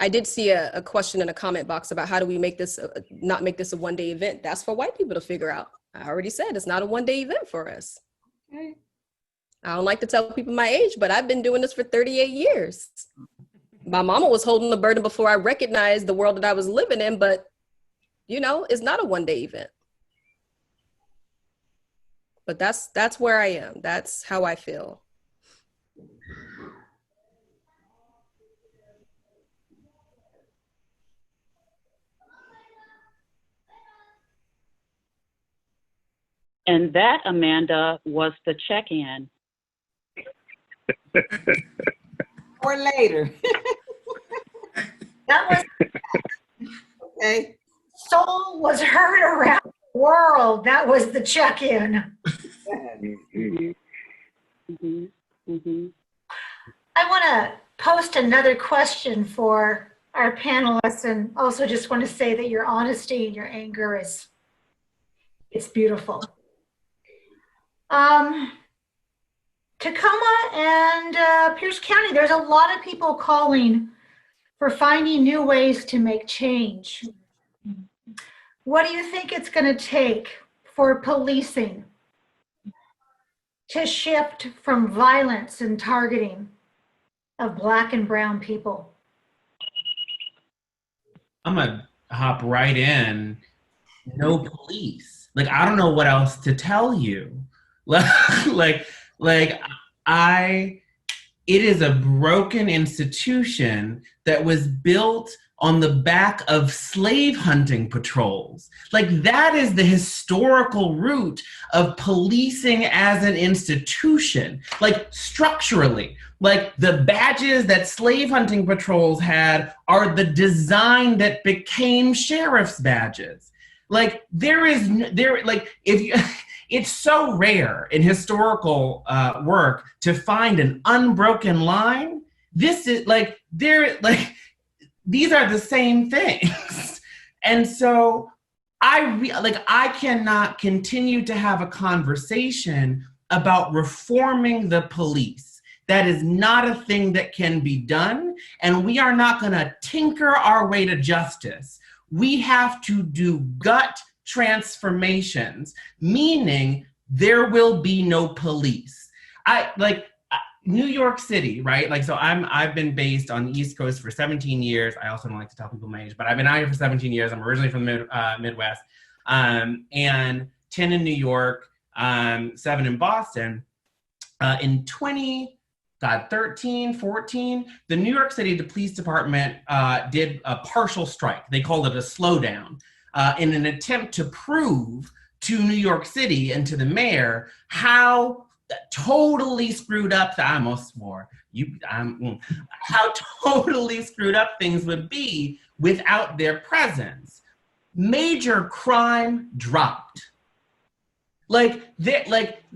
I did see a question in a comment box about how do we make this, not make this a one-day event. That's for white people to figure out. I already said it's not a one-day event for us. Okay. I don't like to tell people my age, but I've been doing this for 38 years. My mama was holding the burden before I recognized the world that I was living in, but it's not a one-day event. But that's where I am. That's how I feel. And that, Amanda, was the check-in. Or later. That was Okay. soul was heard around the world. That was the check-in. Mm-hmm. Mm-hmm. Mm-hmm. I want to post another question for our panelists, and also just want to say that your honesty and your anger it's beautiful. Tacoma and Pierce County, there's a lot of people calling for finding new ways to make change. What do you think it's going to take for policing to shift from violence and targeting of Black and brown people? I'm gonna hop right in. No police. I don't know what else to tell you. It is a broken institution that was built on the back of slave hunting patrols. Like, that is the historical root of policing as an institution, like structurally. Like, the badges that slave hunting patrols had are the design that became sheriff's badges. Like, it's so rare in historical work to find an unbroken line. This is these are the same things. And so I cannot continue to have a conversation about reforming the police. That is not a thing that can be done, and we are not going to tinker our way to justice. We have to do gut transformations, meaning there will be no police. New York City, right? Like, so I've been based on the East Coast for 17 years. I also don't like to tell people my age, but I've been out here for 17 years. I'm originally from the Midwest, and 10 in New York, 7 in Boston. In 2013, 14, the New York City, the police department did a partial strike. They called it a slowdown in an attempt to prove to New York City and to the mayor how totally screwed up, I almost swore, how totally screwed up things would be without their presence. Major crime dropped.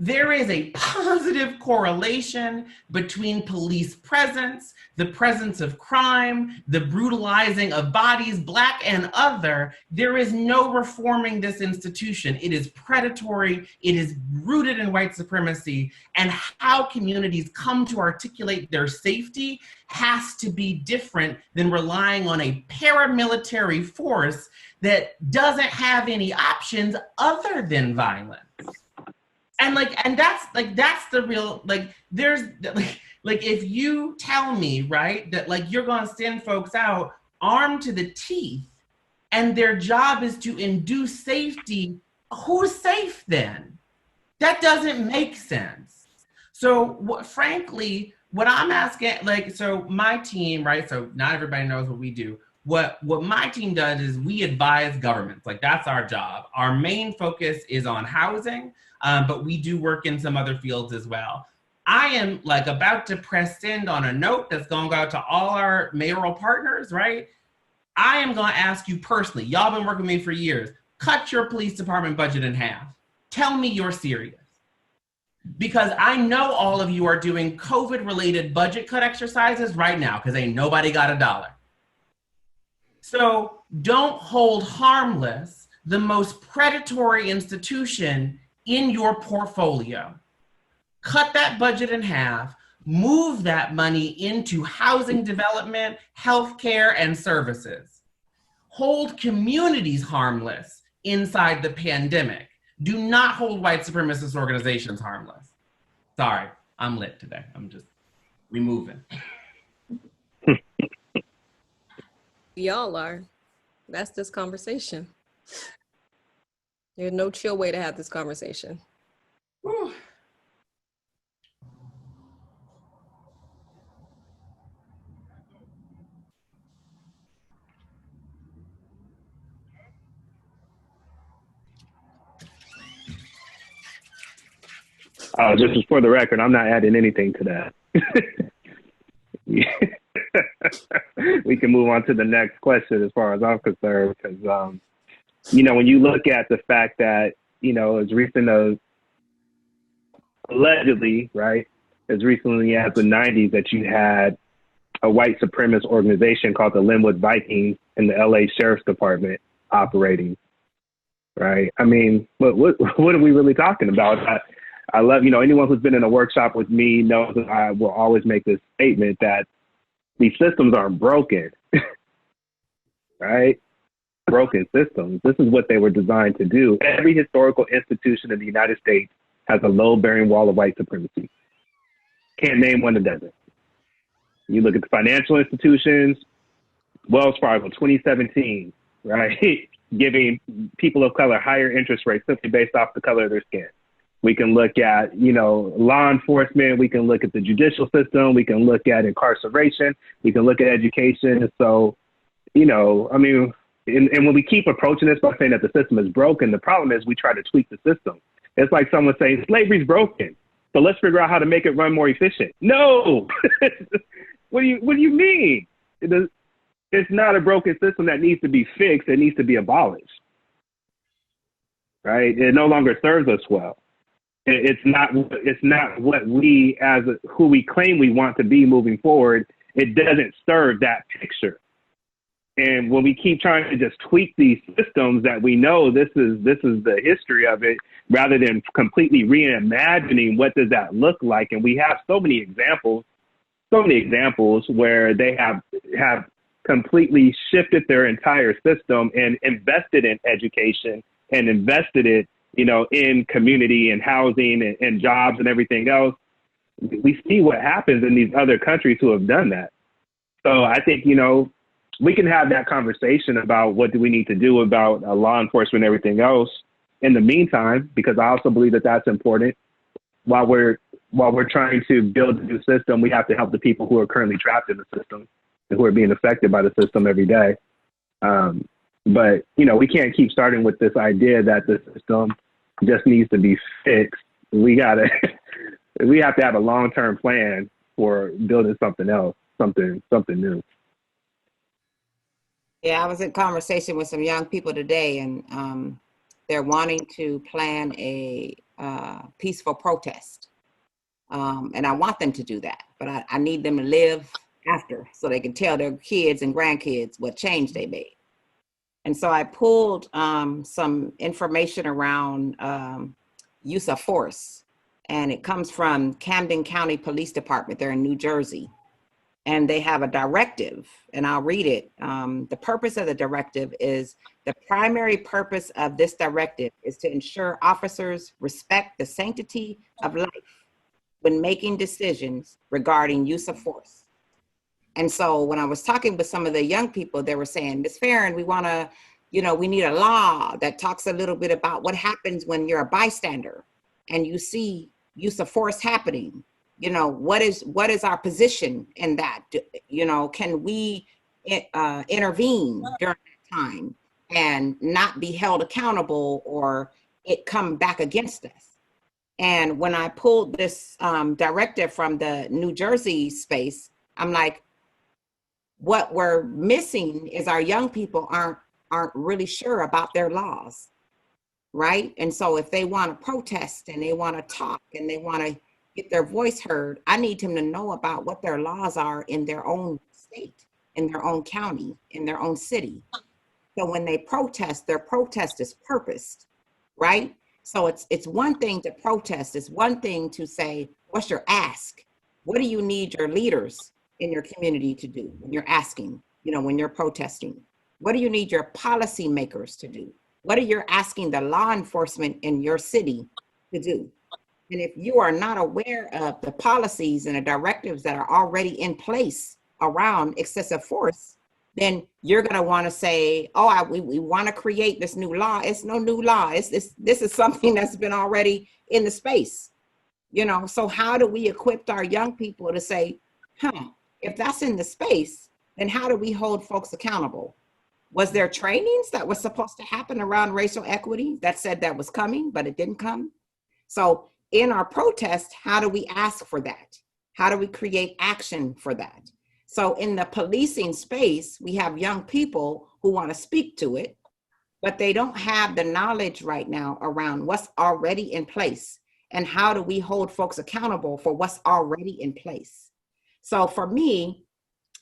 There is a positive correlation between police presence, the presence of crime, the brutalizing of bodies, Black and other. There is no reforming this institution. It is predatory. It is rooted in white supremacy. And how communities come to articulate their safety has to be different than relying on a paramilitary force that doesn't have any options other than violence. And that's the real, if you tell me, right, that you're gonna send folks out armed to the teeth and their job is to induce safety, who's safe then? That doesn't make sense. So frankly, what I'm asking, so my team, right, so not everybody knows what we do. What my team does is we advise governments. That's our job. Our main focus is on housing, but we do work in some other fields as well. I am about to press send on a note that's going to go out to all our mayoral partners, right? I am going to ask you personally, y'all been working with me for years, cut your police department budget in half. Tell me you're serious. Because I know all of you are doing COVID-related budget cut exercises right now because ain't nobody got $1. So don't hold harmless the most predatory institution in your portfolio. Cut that budget in half, move that money into housing development, healthcare, and services. Hold communities harmless inside the pandemic. Do not hold white supremacist organizations harmless. Sorry, I'm lit today. We moving. Y'all are. That's this conversation. There's no chill way to have this conversation. Whew. Just for the record, I'm not adding anything to that. We can move on to the next question as far as I'm concerned, because, when you look at the fact that, as recent as allegedly, right, as recently as the 90s, that you had a white supremacist organization called the Linwood Vikings in the LA Sheriff's Department operating, right? I mean, what are we really talking about? I love, anyone who's been in a workshop with me knows that I will always make this statement that these systems aren't broken, right? Broken systems. This is what they were designed to do. Every historical institution in the United States has a load-bearing wall of white supremacy. Can't name one that doesn't. You look at the financial institutions, Wells Fargo, 2017, right? Giving people of color higher interest rates simply based off the color of their skin. We can look at, law enforcement. We can look at the judicial system. We can look at incarceration. We can look at education. So you know, I mean, and when we keep approaching this by saying that the system is broken, the problem is we try to tweak the system. It's like someone saying slavery's broken, so let's figure out how to make it run more efficient. No, what do you mean? It's not a broken system that needs to be fixed. It needs to be abolished. Right? It no longer serves us well. It's not what we who we claim we want to be moving forward. It doesn't serve that picture. And when we keep trying to just tweak these systems that we know this is the history of it, rather than completely reimagining what does that look like. And we have so many examples where they have completely shifted their entire system and invested in education and invested it, you know, in community and housing and jobs and everything else. We see what happens in these other countries who have done that. So I think, you know, we can have that conversation about what do we need to do about law enforcement and everything else in the meantime, because I also believe that that's important. While we're trying to build a new system, we have to help the people who are currently trapped in the system and who are being affected by the system every day. But, you know, we can't keep starting with this idea that the system just needs to be fixed. We have to have a long-term plan for building something else, something new. Yeah, I was in conversation with some young people today, and they're wanting to plan a peaceful protest. And I want them to do that, but I need them to live after so they can tell their kids and grandkids what change they made. And so I pulled some information around use of force, and it comes from Camden County Police Department. They're in New Jersey. And they have a directive, and I'll read it. The purpose of the directive is the primary purpose of this directive is to ensure officers respect the sanctity of life when making decisions regarding use of force. And so when I was talking with some of the young people, they were saying, Ms. Fahren, we need a law that talks a little bit about what happens when you're a bystander and you see use of force happening. You know, what is our position in that? You know, can we intervene during that time and not be held accountable or it come back against us? And when I pulled this directive from the New Jersey space, I'm like, what we're missing is our young people aren't really sure about their laws, right? And so if they want to protest and they want to talk and they want to get their voice heard, I need them to know about what their laws are in their own state, in their own county, in their own city. So when they protest, their protest is purposed, right? So it's one thing to protest. It's one thing to say, what's your ask? What do you need your leaders in your community to do when you're asking, when you're protesting? What do you need your policymakers to do? What are you asking the law enforcement in your city to do? And if you are not aware of the policies and the directives that are already in place around excessive force, then you're going to want to say, we want to create this new law. It's no new law. This is something that's been already in the space. So how do we equip our young people to say, if that's in the space, then how do we hold folks accountable? Was there trainings that was supposed to happen around racial equity that said that was coming, but it didn't come? So in our protest, how do we ask for that? How do we create action for that? So in the policing space, we have young people who want to speak to it, but they don't have the knowledge right now around what's already in place and how do we hold folks accountable for what's already in place. So for me,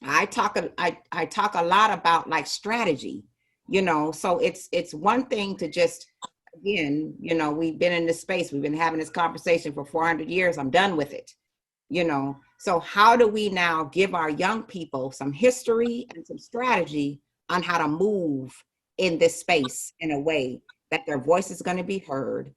I talk a lot about like strategy, so it's one thing to just, again, we've been in this space, we've been having this conversation for 400 years, I'm done with it, So how do we now give our young people some history and some strategy on how to move in this space in a way that their voice is going to be heard?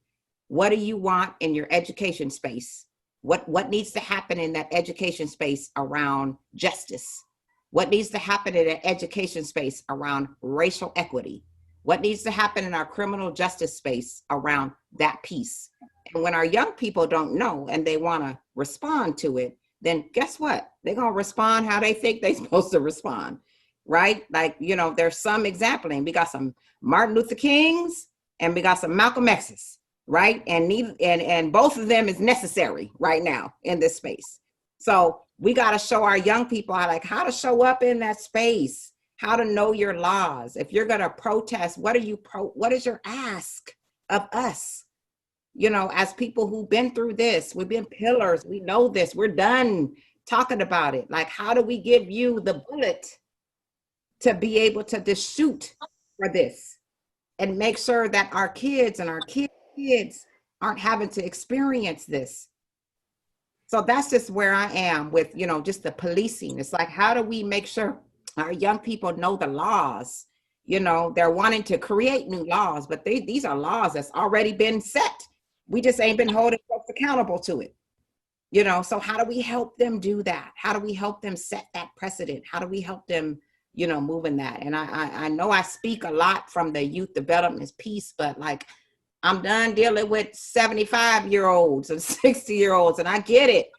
What do you want in your education space? What needs to happen in that education space around justice? What needs to happen in an education space around racial equity? What needs to happen in our criminal justice space around that piece? And when our young people don't know and they want to respond to it, then guess what? They're going to respond how they think they're supposed to respond. right? Like, you know, there's some exampling. We got some Martin Luther Kings and we got some Malcolm X's, right? And both of them is necessary right now in this space. So we got to show our young people how to show up in that space, how to know your laws. If you're going to protest, what is your ask of us? You know, as people who've been through this, we've been pillars, we know this, we're done talking about it. Like, how do we give you the bullet to be able to just shoot for this and make sure that our kids and our kids aren't having to experience this? So that's just where I am with, you know, just the policing. It's like, how do we make sure our young people know the laws? You know, they're wanting to create new laws, but these are laws that's already been set. We just ain't been holding folks accountable to it. You know, so how do we help them do that? How do we help them set that precedent? How do we help them, you know, move in that? And I know I speak a lot from the youth development piece, but like, I'm done dealing with 75-year-olds and 60-year-olds, and I get it.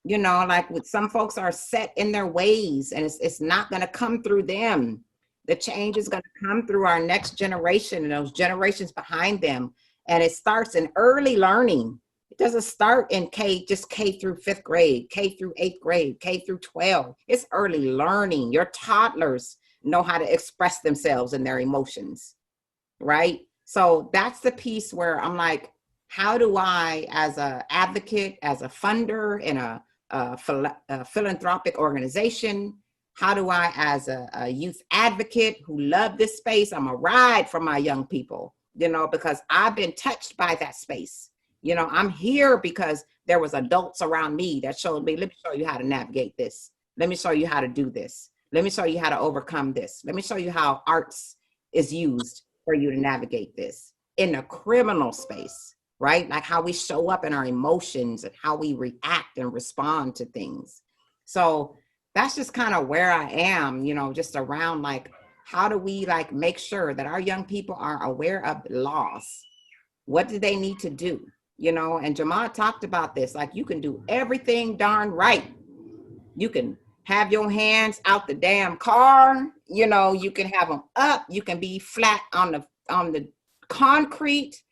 You know, like with some folks are set in their ways, and it's not going to come through them. The change is going to come through our next generation and those generations behind them. And it starts in early learning. It doesn't start in K through 5th grade, K through 8th grade, K through 12. It's early learning. Your toddlers know how to express themselves and their emotions, right? So that's the piece where I'm like, how do I, as an advocate, as a funder in a philanthropic organization, how do I, as a youth advocate who love this space, I'm a ride for my young people, you know, because I've been touched by that space. You know, I'm here because there was adults around me that showed me, let me show you how to navigate this. Let me show you how to do this. Let me show you how to overcome this. Let me show you how arts is used for you to navigate this in a criminal space, right? Like how we show up in our emotions and how we react and respond to things. So that's just kind of where I am, you know, just around like, how do we like make sure that our young people are aware of laws? What do they need to do? You know, and Jamal talked about this, like you can do everything darn right. You can have your hands out the damn car, you know, you can have them up, you can be flat on the concrete,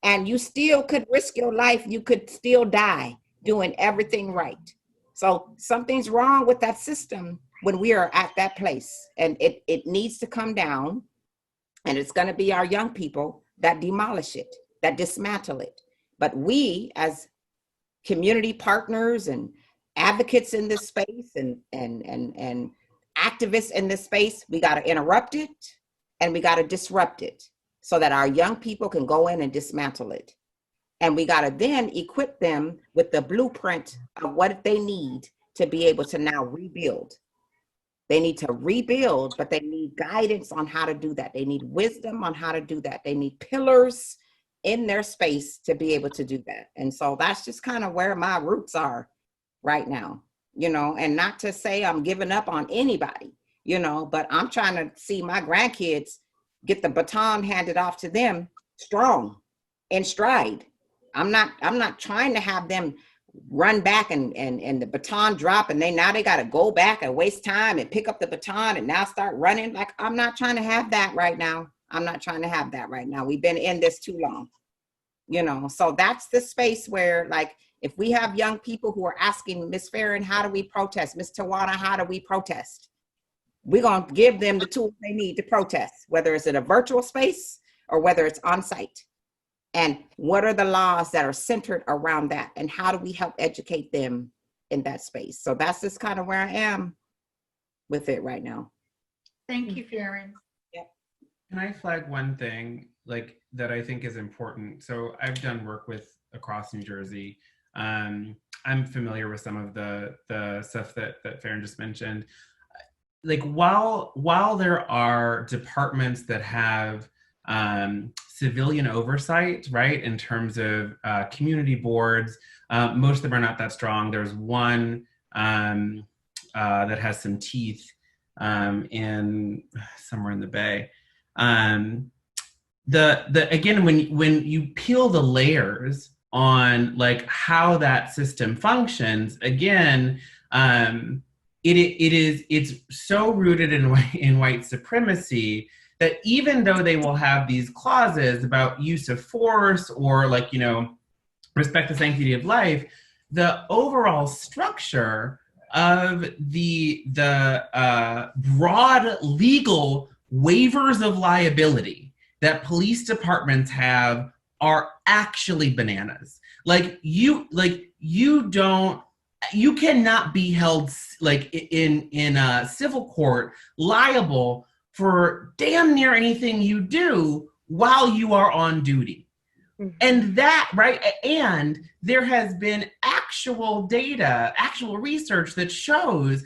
and you still could risk your life. You could still die doing everything right. So something's wrong with that system when we are at that place, and it needs to come down, and it's going to be our young people that demolish it, that dismantle it. But we as community partners and advocates in this space and activists in this space, we got to interrupt it and we got to disrupt it so that our young people can go in and dismantle it. And we got to then equip them with the blueprint of what they need to be able to now rebuild. They need to rebuild, but they need guidance on how to do that. They need wisdom on how to do that. They need pillars in their space to be able to do that. And so that's just kind of where my roots are right now, you know, and not to say I'm giving up on anybody, you know, but I'm trying to see my grandkids get the baton handed off to them strong and stride. I'm not trying to have them run back and the baton drop and now they got to go back and waste time and pick up the baton and now start running. Like, I'm not trying to have that right now. I'm not trying to have that right now. We've been in this too long, you know? So that's the space where, like, if we have young people who are asking Miss Fahren, how do we protest? Miss Tawana, how do we protest? We're going to give them the tools they need to protest, whether it's in a virtual space or whether it's on site. And what are the laws that are centered around that? And how do we help educate them in that space? So that's just kind of where I am with it right now. Thank you, Fahren. Can I flag one thing like that I think is important? So I've done work with across New Jersey. I'm familiar with some of the stuff that Fahren just mentioned. Like while there are departments that have civilian oversight, right, in terms of community boards, most of them are not that strong. There's one that has some teeth in somewhere in the Bay. Again, when you peel the layers on like how that system functions, again, it's so rooted in white supremacy that even though they will have these clauses about use of force or like, you know, respect the sanctity of life, the overall structure of the broad legal waivers of liability that police departments have are actually bananas. You cannot be held like in a civil court liable for damn near anything you do while you are on duty. Mm-hmm. And that, right? And there has been actual data, actual research that shows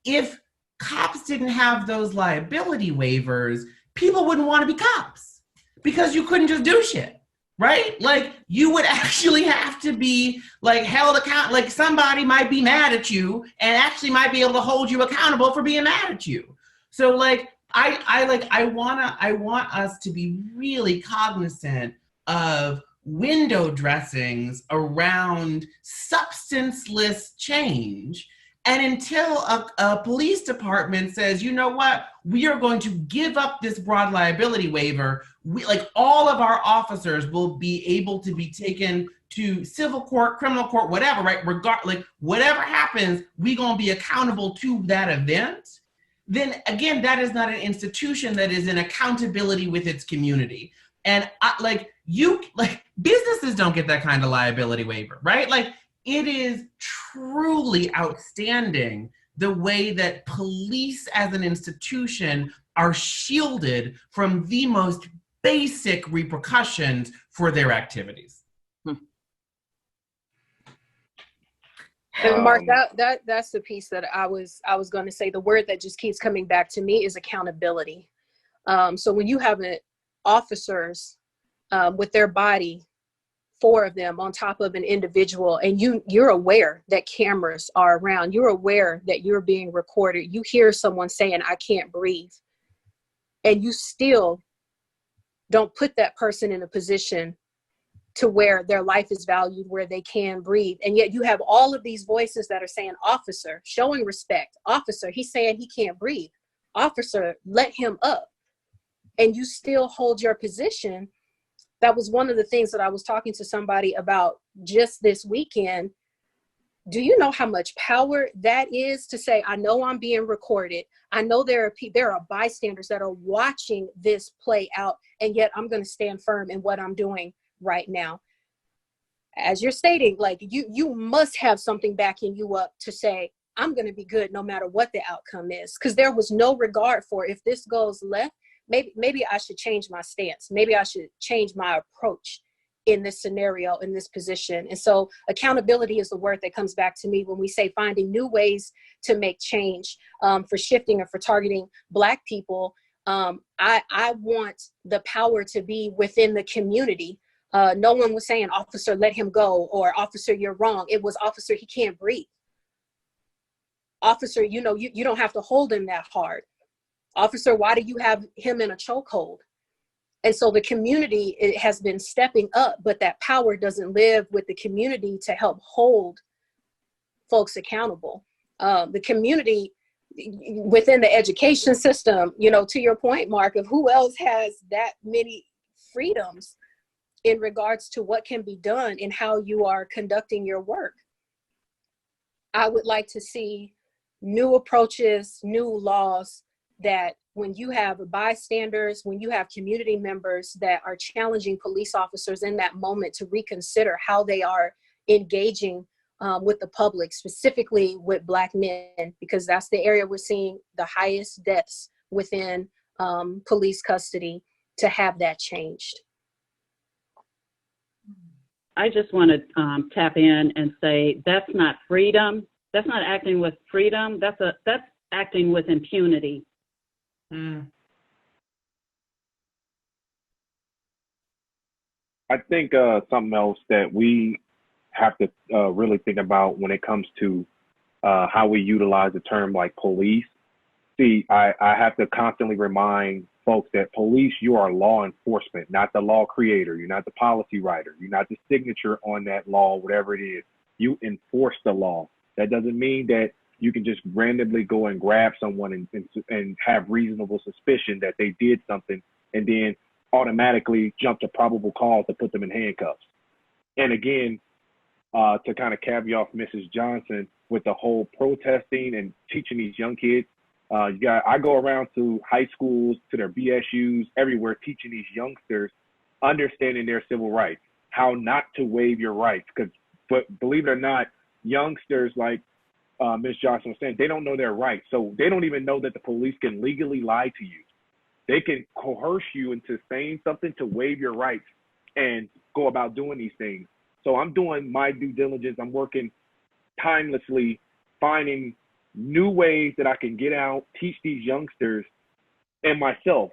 if cops didn't have those liability waivers, people wouldn't want to be cops because you couldn't just do shit. Right? Like you would actually have to be like held account, like somebody might be mad at you and actually might be able to hold you accountable for being mad at you. So like, I want us to be really cognizant of window dressings around substanceless change. And until a police department says, you know what, we are going to give up this broad liability waiver, like all of our officers will be able to be taken to civil court, criminal court, whatever, right? Like whatever happens, we're going to be accountable to that event. Then again, that is not an institution that is in accountability with its community. And businesses don't get that kind of liability waiver, right? Like it is truly outstanding the way that police as an institution are shielded from the most basic repercussions for their activities. And Mark, that's the piece that I was going to say. The word that just keeps coming back to me is accountability. So when you have officers with their body, 4 of them on top of an individual, and you're aware that cameras are around, you're aware that you're being recorded, you hear someone saying, I can't breathe, and you still don't put that person in a position to where their life is valued, where they can breathe. And yet you have all of these voices that are saying, officer, showing respect. Officer, he's saying he can't breathe. Officer, let him up. And you still hold your position. That was one of the things that I was talking to somebody about just this weekend. Do you know how much power that is to say, I know I'm being recorded. I know there are bystanders that are watching this play out, and yet I'm going to stand firm in what I'm doing right now. As you're stating, like you must have something backing you up to say, I'm going to be good no matter what the outcome is. Because there was no regard for, if this goes left, maybe I should change my stance. Maybe I should change my approach in this scenario, in this position. And so accountability is the word that comes back to me when we say finding new ways to make change, for shifting or for targeting Black people. I want the power to be within the community. No one was saying, officer, let him go, or officer, you're wrong. It was, officer, he can't breathe. Officer, you don't have to hold him that hard. Officer, why do you have him in a chokehold? And so the community, it has been stepping up, but that power doesn't live with the community to help hold folks accountable. The community within the education system, to your point, Mark, of who else has that many freedoms in regards to what can be done and how you are conducting your work. I would like to see new approaches, new laws, that when you have bystanders, when you have community members that are challenging police officers in that moment to reconsider how they are engaging with the public, specifically with Black men, because that's the area we're seeing the highest deaths within police custody, to have that changed. I just want to tap in and say that's not freedom. That's not acting with freedom. That's acting with impunity. I think something else that we have to really think about when it comes to how we utilize the term like police. See, I have to constantly remind folks that police, you are law enforcement, not the law creator. You're not the policy writer. You're not the signature on that law, whatever it is. You enforce the law. That doesn't mean that you can just randomly go and grab someone and have reasonable suspicion that they did something, and then automatically jump to probable cause to put them in handcuffs. And again, to kind of caveat off Mrs. Johnson with the whole protesting and teaching these young kids, I go around to high schools, to their BSUs, everywhere, teaching these youngsters understanding their civil rights, how not to waive your rights. But believe it or not, youngsters, like Ms. Johnson was saying, they don't know their rights. So they don't even know that the police can legally lie to you. They can coerce you into saying something to waive your rights and go about doing these things. So I'm doing my due diligence. I'm working tirelessly, finding new ways that I can get out, teach these youngsters and myself,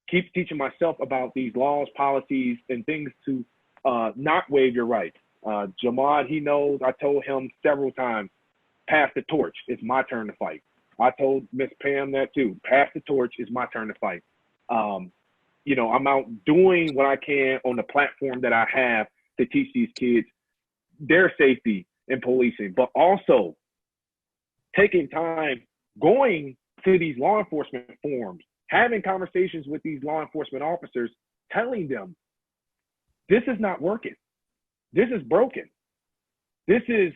keep teaching myself about these laws, policies, and things to not waive your rights. Jamad, he knows, I told him several times, pass the torch. It's my turn to fight. I told Miss Pam that too. Pass the torch. It's my turn to fight. You know, I'm out doing what I can on the platform that I have to teach these kids their safety in policing, but also taking time, going to these law enforcement forums, having conversations with these law enforcement officers, telling them, this is not working. This is broken. This is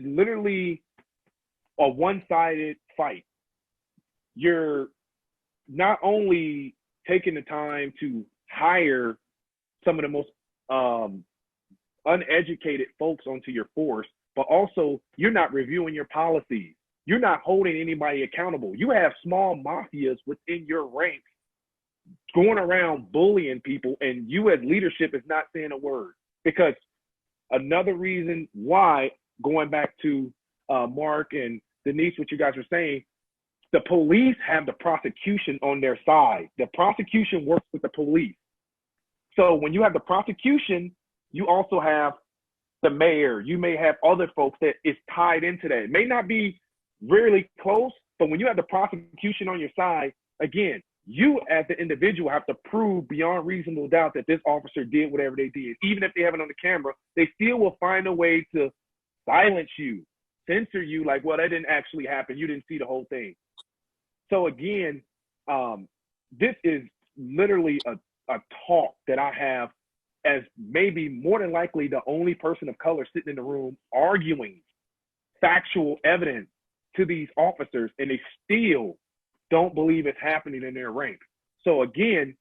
literally a one-sided fight. You're not only taking the time to hire some of the most uneducated folks onto your force, but also you're not reviewing your policies. You're not holding anybody accountable. You have small mafias within your ranks going around bullying people, and you as leadership is not saying a word. Because another reason why, going back to Mark and Denice, what you guys were saying, the police have the prosecution on their side. The prosecution works with the police. So when you have the prosecution, you also have the mayor. You may have other folks that is tied into that. It may not be really close, but when you have the prosecution on your side, again, you as the individual have to prove beyond reasonable doubt that this officer did whatever they did. Even if they have it on the camera, they still will find a way to silence you, censor you, like, well, that didn't actually happen. You didn't see the whole thing. So again, this is literally a talk that I have as maybe more than likely the only person of color sitting in the room arguing factual evidence to these officers, and they still don't believe it's happening in their ranks. So again,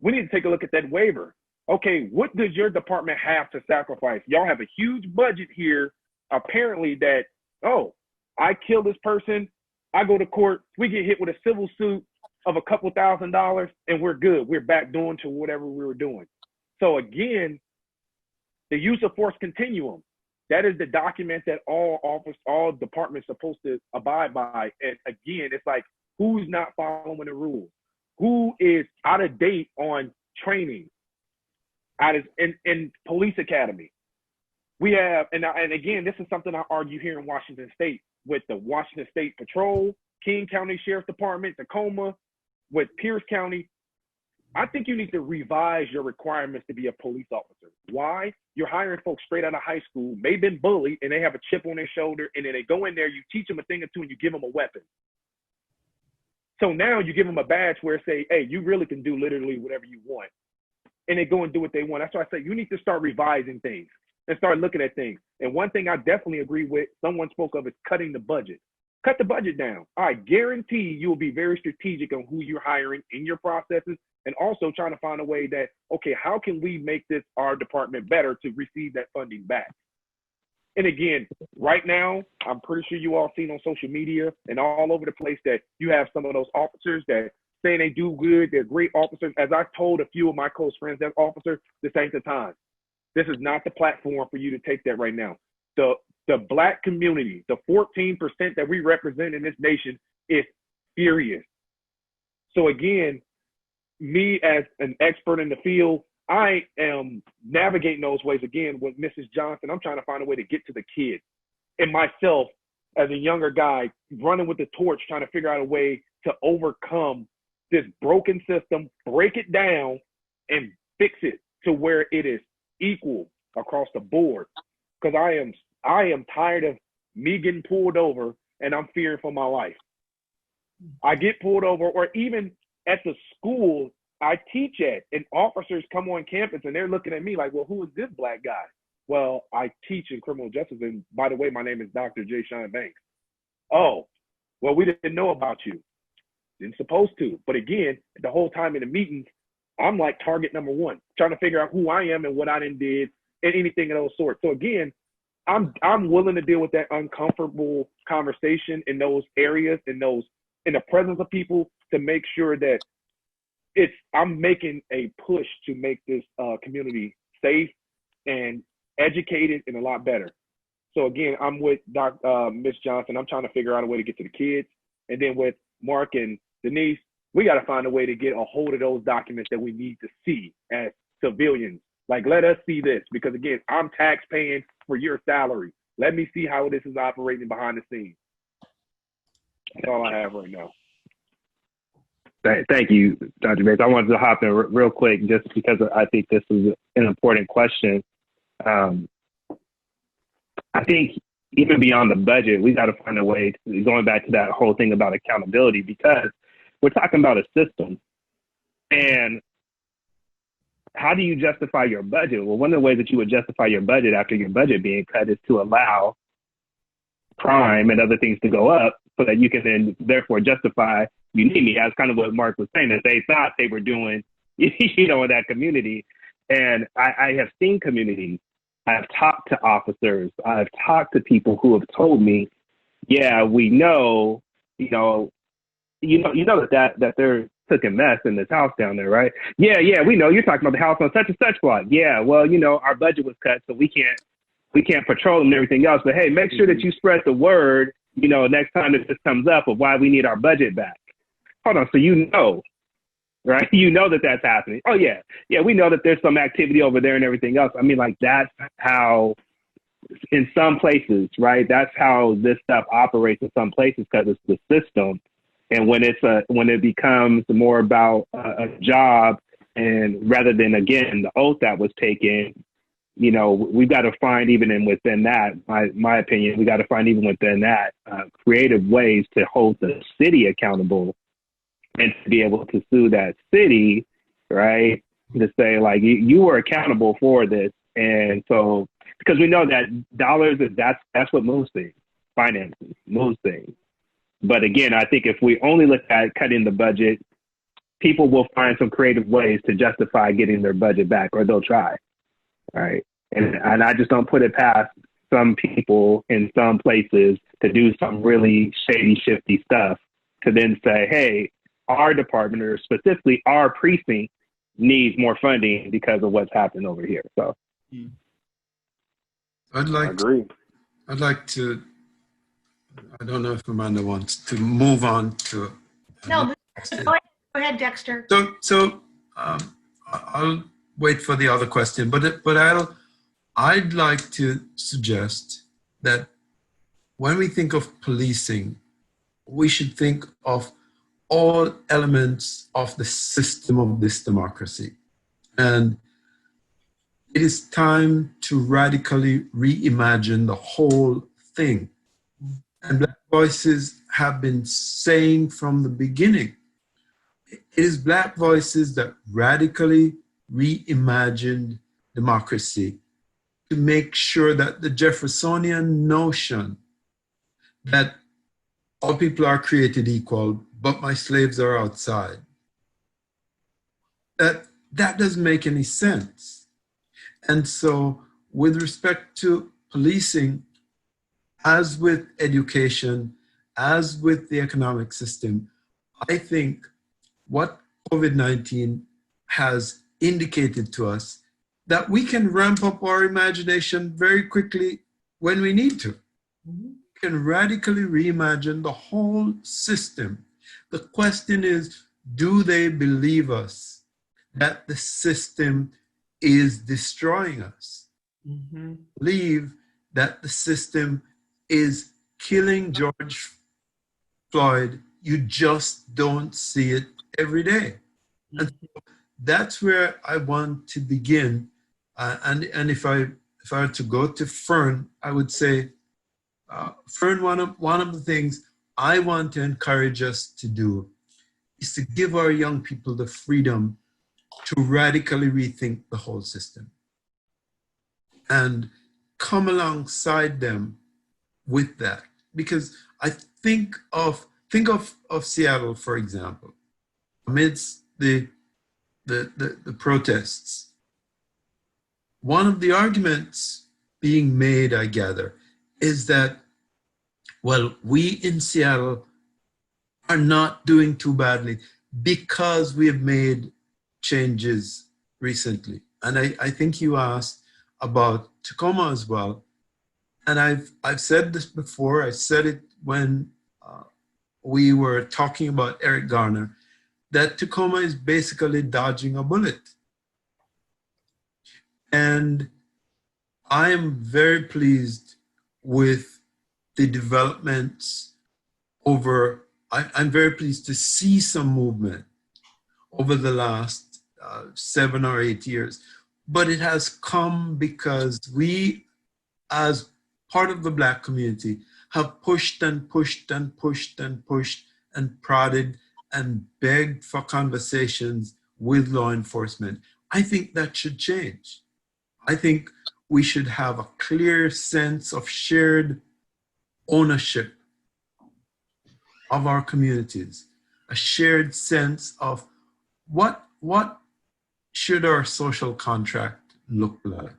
we need to take a look at that waiver. Okay, what does your department have to sacrifice? Y'all have a huge budget here, apparently, that, oh, I kill this person, I go to court, we get hit with a civil suit of a couple $1,000s, and we're good. We're back doing to whatever we were doing. So again, the use of force continuum, that is the document that all departments are supposed to abide by. And again, it's like, who's not following the rules? Who is out of date on training? In police academy, we have, and again, this is something I argue here in Washington State with the Washington State Patrol, King County Sheriff's Department, Tacoma, with Pierce County. I think you need to revise your requirements to be a police officer. Why? You're hiring folks straight out of high school, may have been bullied, and they have a chip on their shoulder, and then they go in there, you teach them a thing or two, and you give them a weapon. So now you give them a badge where it say, hey, you really can do literally whatever you want. And they go and do what they want. That's why I say you need to start revising things and start looking at things. And one thing I definitely agree with, someone spoke of, is cutting the budget. Cut the budget down. I guarantee you will be very strategic on who you're hiring in your processes, and also trying to find a way that, okay, how can we make this, our department, better to receive that funding back? And again, right now, I'm pretty sure you all seen on social media and all over the place that you have some of those officers that say they do good, they're great officers. As I told a few of my close friends that officers, this ain't the time. This is not the platform for you to take that right now. The Black community, the 14% that we represent in this nation, is furious. So again, me as an expert in the field, I am navigating those ways again with Mrs. Johnson. I'm trying to find a way to get to the kids. And myself, as a younger guy, running with the torch, trying to figure out a way to overcome this broken system, break it down, and fix it to where it is equal across the board. Because I am tired of me getting pulled over and I'm fearing for my life. I get pulled over, or even at the school I teach at, and officers come on campus and they're looking at me like, well, who is this black guy? Well, I teach in criminal justice, and by the way, my name is Dr. Jashon Banks. Oh, well, we didn't know about you. Didn't supposed to. But again, the whole time in the meetings, I'm like target number one, trying to figure out who I am and what I done did and anything of those sorts. So again, I'm willing to deal with that uncomfortable conversation in those areas, in the presence of people, to make sure that I'm making a push to make this community safe and educated and a lot better. So again, I'm with Miss Johnson. I'm trying to figure out a way to get to the kids. And then with Mark and Denice, we got to find a way to get a hold of those documents that we need to see as civilians. Like, let us see this, because again, I'm tax paying for your salary. Let me see how this is operating behind the scenes. That's all I have right now. Thank you, Dr. Bates. I wanted to hop in real quick just because I think this is an important question. I think even beyond the budget, we got to find a way to, going back to that whole thing about accountability, because we're talking about a system. And how do you justify your budget? Well, one of the ways that you would justify your budget after your budget being cut is to allow crime and other things to go up so that you can then therefore justify, you need me. That's kind of what Mark was saying, that they thought they were doing, you know, in that community. And I have seen communities. I've talked to officers. I've talked to people who have told me, yeah, we know, that they're cooking mess in this house down there, right? Yeah, we know. You're talking about the house on such and such block. Yeah, well, our budget was cut, so we can't patrol them and everything else. But hey, make sure that you spread the word, next time that this comes up, of why we need our budget back. Hold on, so right? You know that that's happening. Oh, yeah, we know that there's some activity over there and everything else. I mean, like, that's how, in some places, right? That's how this stuff operates in some places, because it's the system. And when it becomes more about a job, and rather than, again, the oath that was taken, we've got to find, even within that, my opinion, we got to find even within that creative ways to hold the city accountable and to be able to sue that city, right? To say, like, you were accountable for this. And so, because we know that dollars, that's what moves things, finances moves things. But again, I think if we only look at cutting the budget, people will find some creative ways to justify getting their budget back, or they'll try, right? And I just don't put it past some people in some places to do some really shady, shifty stuff to then say, hey, our department, or specifically our precinct, needs more funding because of what's happened over here. So I don't know if Amanda wants to move on to. No, go ahead, Dexter. So I'll wait for the other question, but I'd like to suggest that when we think of policing, we should think of all elements of the system of this democracy. And it is time to radically reimagine the whole thing. And Black voices have been saying from the beginning, it is Black voices that radically reimagined democracy to make sure that the Jeffersonian notion that all people are created equal, but my slaves are outside, that doesn't make any sense. And so with respect to policing, as with education, as with the economic system, I think what COVID-19 has indicated to us that we can ramp up our imagination very quickly when we need to. We can radically reimagine the whole system. The question is, do they believe us that the system is destroying us? Believe that the system is killing George Floyd. You just don't see it every day. And so that's where I want to begin. And if I were to go to Fahren, I would say, Fern, one of the things I want to encourage us to do is to give our young people the freedom to radically rethink the whole system and come alongside them with that. Because I think of Seattle, for example, amidst the protests. One of the arguments being made, I gather, is that, well, we in Seattle are not doing too badly because we have made changes recently. And I think you asked about Tacoma as well. And I've said this before. I said it when we were talking about Eric Garner, that Tacoma is basically dodging a bullet. And I am very pleased with the developments over, I'm very pleased to see some movement over the last 7 or 8 years. But it has come because we, as part of the Black community, have pushed and pushed and pushed and pushed and prodded and begged for conversations with law enforcement. I think that should change. I think we should have a clear sense of shared ownership of our communities, a shared sense of what should our social contract look like?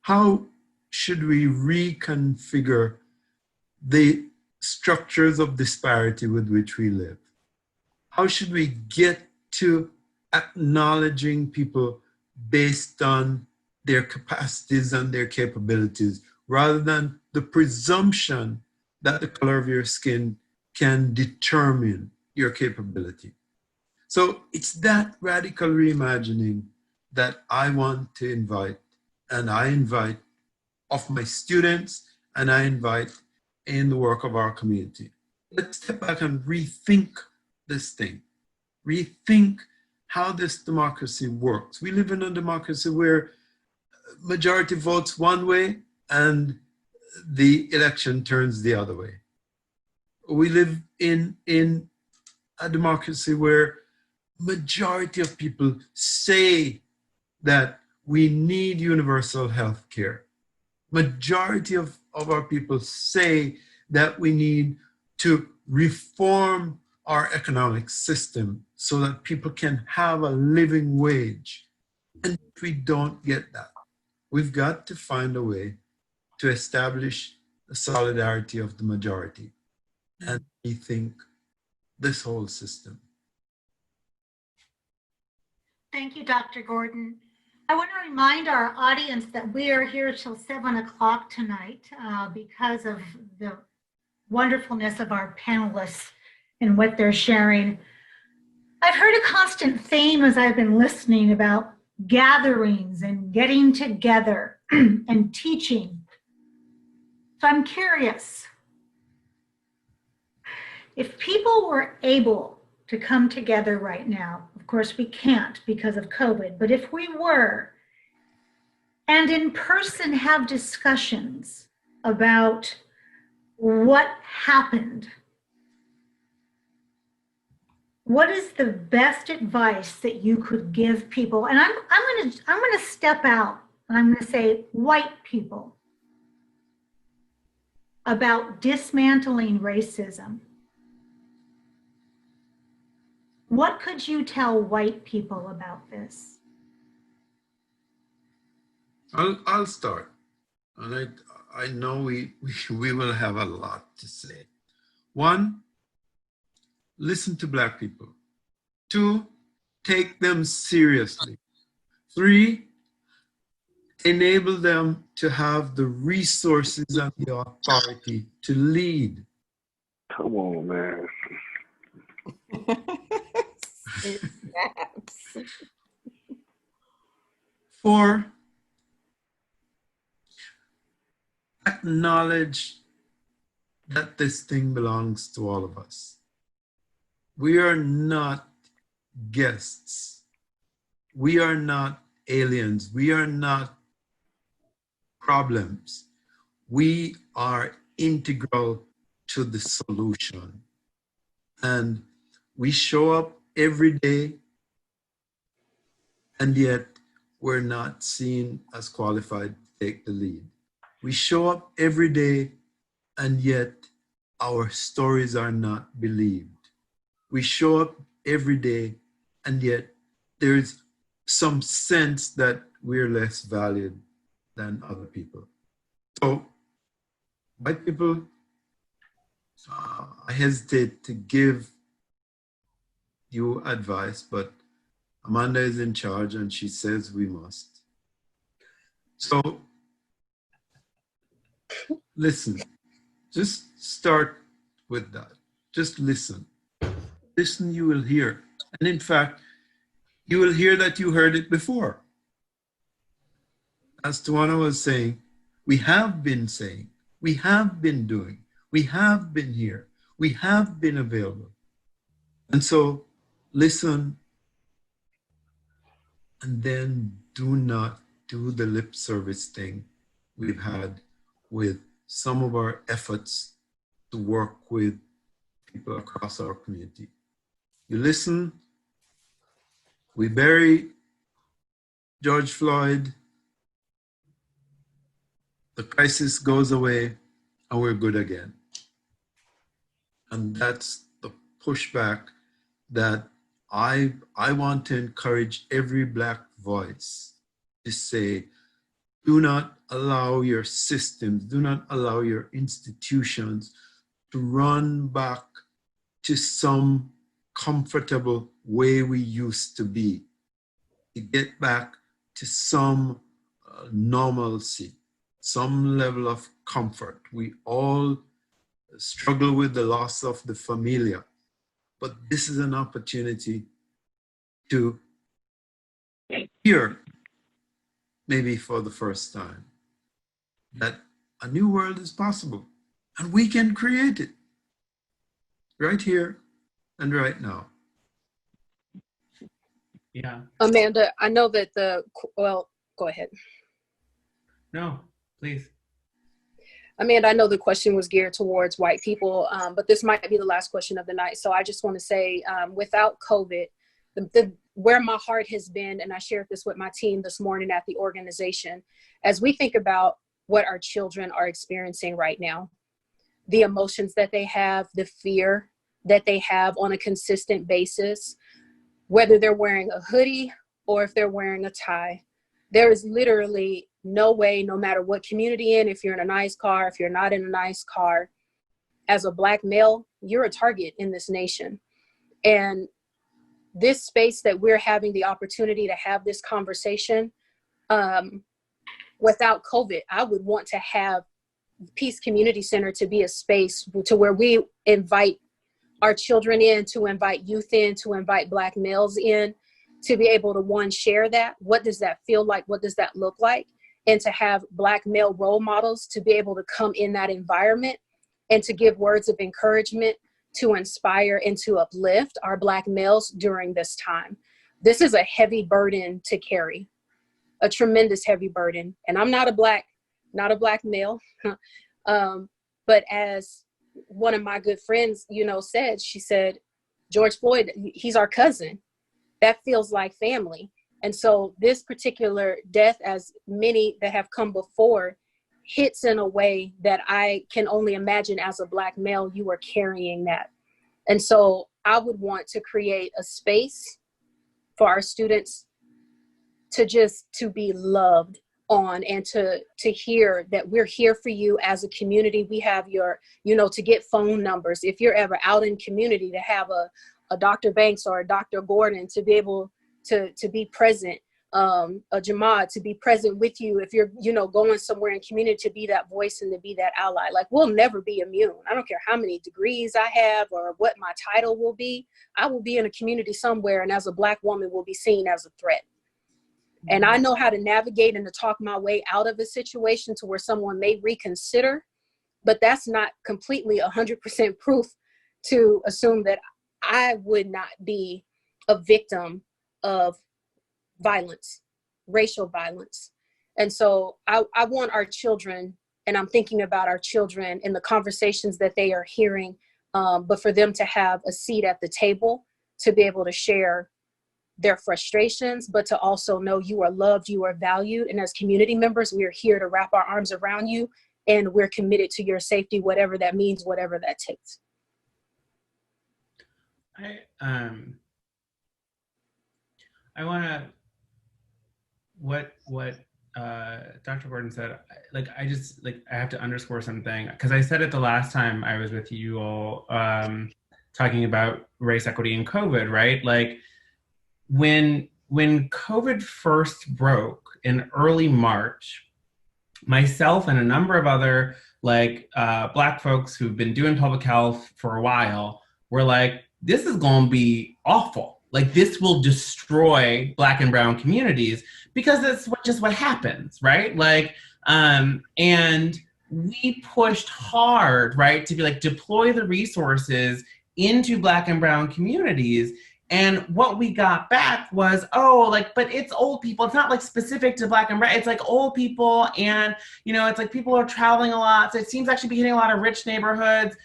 How should we reconfigure the structures of disparity with which we live? How should we get to acknowledging people based on their capacities and their capabilities, rather than the presumption that the color of your skin can determine your capability? So it's that radical reimagining that I want to invite, and I invite of my students, and I invite in the work of our community. Let's step back and rethink this thing. Rethink how this democracy works. We live in a democracy where majority votes one way and the election turns the other way. We live in a democracy where majority of people say that we need universal health care. Majority of our people say that we need to reform our economic system so that people can have a living wage. And if we don't get that, we've got to find a way to establish the solidarity of the majority and rethink this whole system. Thank you, Dr. Gordon. I want to remind our audience that we are here till 7 o'clock tonight because of the wonderfulness of our panelists and what they're sharing. I've heard a constant theme as I've been listening about gatherings and getting together and teaching. So I'm curious, if people were able to come together right now, of course we can't because of COVID, but if we were, and in person have discussions about what happened, what is the best advice that you could give people? And I'm gonna step out and I'm gonna say white people about dismantling racism. What could you tell white people about this? I'll start, and I know we will have a lot to say. 1, listen to Black people. 2, take them seriously. 3, enable them to have the resources and the authority to lead. Come on, man. 4, acknowledge that this thing belongs to all of us. We are not guests. We are not aliens. We are not problems. we are integral to the solution. And we show up every day, and yet we're not seen as qualified to take the lead. We show up every day, and yet our stories are not believed. We show up every day, and yet there's some sense that we're less valued than other people. So, white people, I hesitate to give you advice, but Amanda is in charge and she says we must. So, listen, just start with that. Just listen. Listen, you will hear. And in fact, you will hear that you heard it before. As Tawana was saying, we have been saying, we have been doing, we have been here, we have been available. And so listen, and then do not do the lip service thing we've had with some of our efforts to work with people across our community. You listen, we bury George Floyd, the crisis goes away, and we're good again. And that's the pushback that I want to encourage every Black voice to say, do not allow your systems, do not allow your institutions to run back to some comfortable way we used to be, to get back to some normalcy, some level of comfort. We all struggle with the loss of the familia, but this is an opportunity to hear, maybe for the first time, that a new world is possible and we can create it right here and right now. Yeah. Amanda, I know that well, go ahead. No, please. Amanda, I know the question was geared towards white people, but this might be the last question of the night. So I just want to say, without COVID, where my heart has been, and I shared this with my team this morning at the organization, as we think about what our children are experiencing right now, the emotions that they have, the fear that they have on a consistent basis, whether they're wearing a hoodie or if they're wearing a tie, there is literally no way, no matter what community if you're in a nice car, if you're not in a nice car, as a Black male, you're a target in this nation. And this space that we're having the opportunity to have this conversation, without COVID, I would want to have Peace Community Center to be a space to where we invite our children in, to invite youth in, to invite Black males in, to be able to, one, share that. What does that feel like? What does that look like? And to have Black male role models to be able to come in that environment and to give words of encouragement, to inspire and to uplift our Black males during this time. This is a heavy burden to carry, a tremendous heavy burden. And I'm not a Black male, but as one of my good friends, said, she said, George Floyd, he's our cousin. That feels like family. And so this particular death, as many that have come before, hits in a way that I can only imagine as a Black male, you are carrying that. And so I would want to create a space for our students to be loved on, and to hear that we're here for you as a community. We have your, to get phone numbers. If you're ever out in community, to have a Dr. Banks or a Dr. Gordon to be able to be present, a Jamad to be present with you. If you're, going somewhere in community, to be that voice and to be that ally. Like, we'll never be immune. I don't care how many degrees I have or what my title will be. I will be in a community somewhere, and as a Black woman will be seen as a threat. And I know how to navigate and to talk my way out of a situation to where someone may reconsider, but that's not completely 100% proof to assume that I would not be a victim of violence, racial violence. And so I want our children and I'm thinking about our children and the conversations that they are hearing, but for them to have a seat at the table to be able to share their frustrations, but to also know you are loved, you are valued. And as community members, we are here to wrap our arms around you, and we're committed to your safety, whatever that means, whatever that takes. I want to, what Dr. Gordon said, I have to underscore something, because I said it the last time I was with you all, talking about race equity and COVID, right? Like when COVID first broke in early March, myself and a number of other Black folks who've been doing public health for a while were like, this is going to be awful. Like, this will destroy Black and brown communities, because that's just what happens, right? And we pushed hard, right, to be like, deploy the resources into Black and brown communities. And what we got back was, but it's old people. It's not specific to Black and brown. It's old people, and it's people are traveling a lot. So it seems actually be hitting a lot of rich neighborhoods.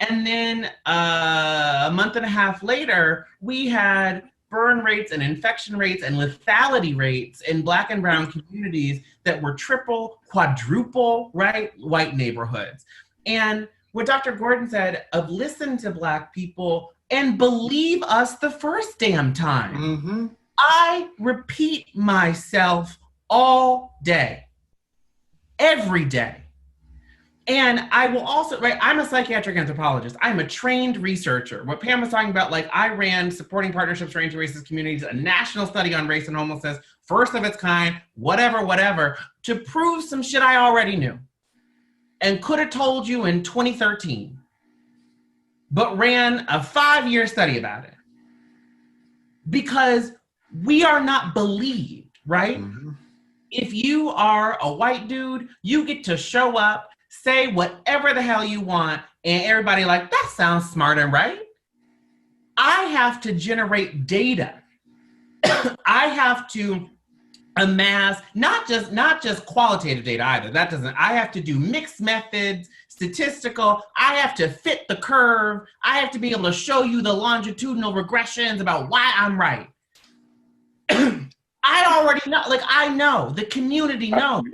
And then a month and a half later, we had burn rates and infection rates and lethality rates in Black and brown communities that were triple, quadruple, right, white neighborhoods. And what Dr. Gordon said of listen to Black people and believe us the first damn time. Mm-hmm. I repeat myself all day, every day. And I will also, right, I'm a psychiatric anthropologist. I'm a trained researcher. What Pam was talking about, I ran Supporting Partnerships for Anti-Racist Communities, a national study on race and homelessness, first of its kind, whatever, to prove some shit I already knew and could have told you in 2013, but ran a 5-year study about it. Because we are not believed, right? Mm-hmm. If you are a white dude, you get to show up, say whatever the hell you want, and everybody that sounds smart and right. I have to generate data. I have to amass not just qualitative data either. That doesn't. I have to do mixed methods, statistical. I have to fit the curve. I have to be able to show you the longitudinal regressions about why I'm right. I already know. I know the community knows.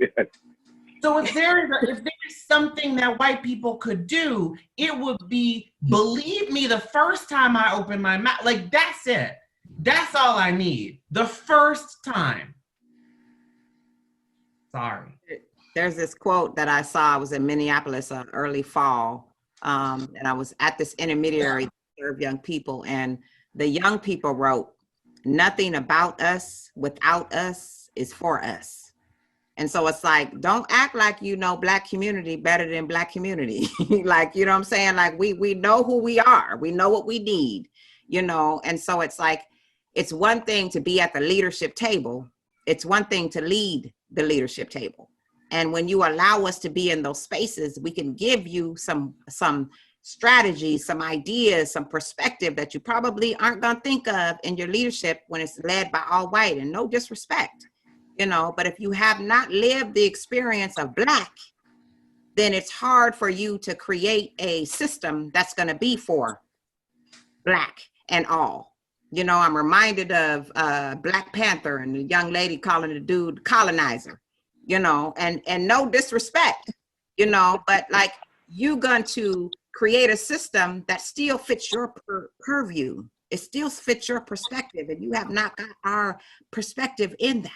So if there is something that white people could do, it would be believe me the first time I open my mouth. That's it. That's all I need. The first time. Sorry. There's this quote that I saw. I was in Minneapolis early fall, and I was at this intermediary to serve young people, and the young people wrote, "Nothing about us without us is for us." And so it's don't act like you know Black community better than Black community. You know what I'm saying? We know who we are. We know what we need, And so it's it's one thing to be at the leadership table. It's one thing to lead the leadership table. And when you allow us to be in those spaces, we can give you some strategies, some ideas, some perspective that you probably aren't going to think of in your leadership when it's led by all white, and no disrespect. But if you have not lived the experience of Black, then it's hard for you to create a system that's going to be for Black and all. I'm reminded of Black Panther and the young lady calling the dude colonizer, and no disrespect, but you're going to create a system that still fits your purview. It still fits your perspective, and you have not got our perspective in that.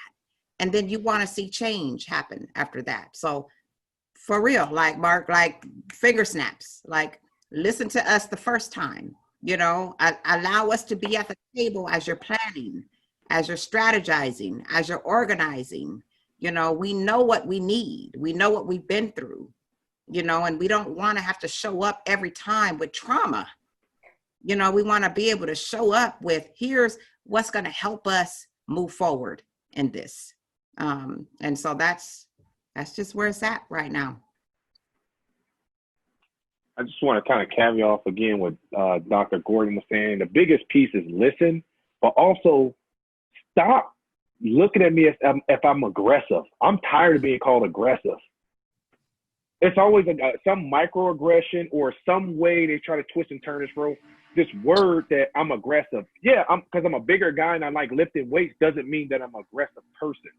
And then you want to see change happen after that. So for real, Mark, finger snaps, listen to us the first time, allow us to be at the table as you're planning, as you're strategizing, as you're organizing. We know what we need. We know what we've been through, and we don't want to have to show up every time with trauma. We want to be able to show up with, here's what's going to help us move forward in this. And so that's just where it's at right now. I just want to kind of caveat off again what Dr. Gordon was saying. The biggest piece is listen, but also stop looking at me as if I'm aggressive. I'm tired of being called aggressive. it's always some microaggression or some way they try to twist and turn this word that I'm aggressive. Yeah, because I'm a bigger guy and I like lifting weights doesn't mean that I'm an aggressive person.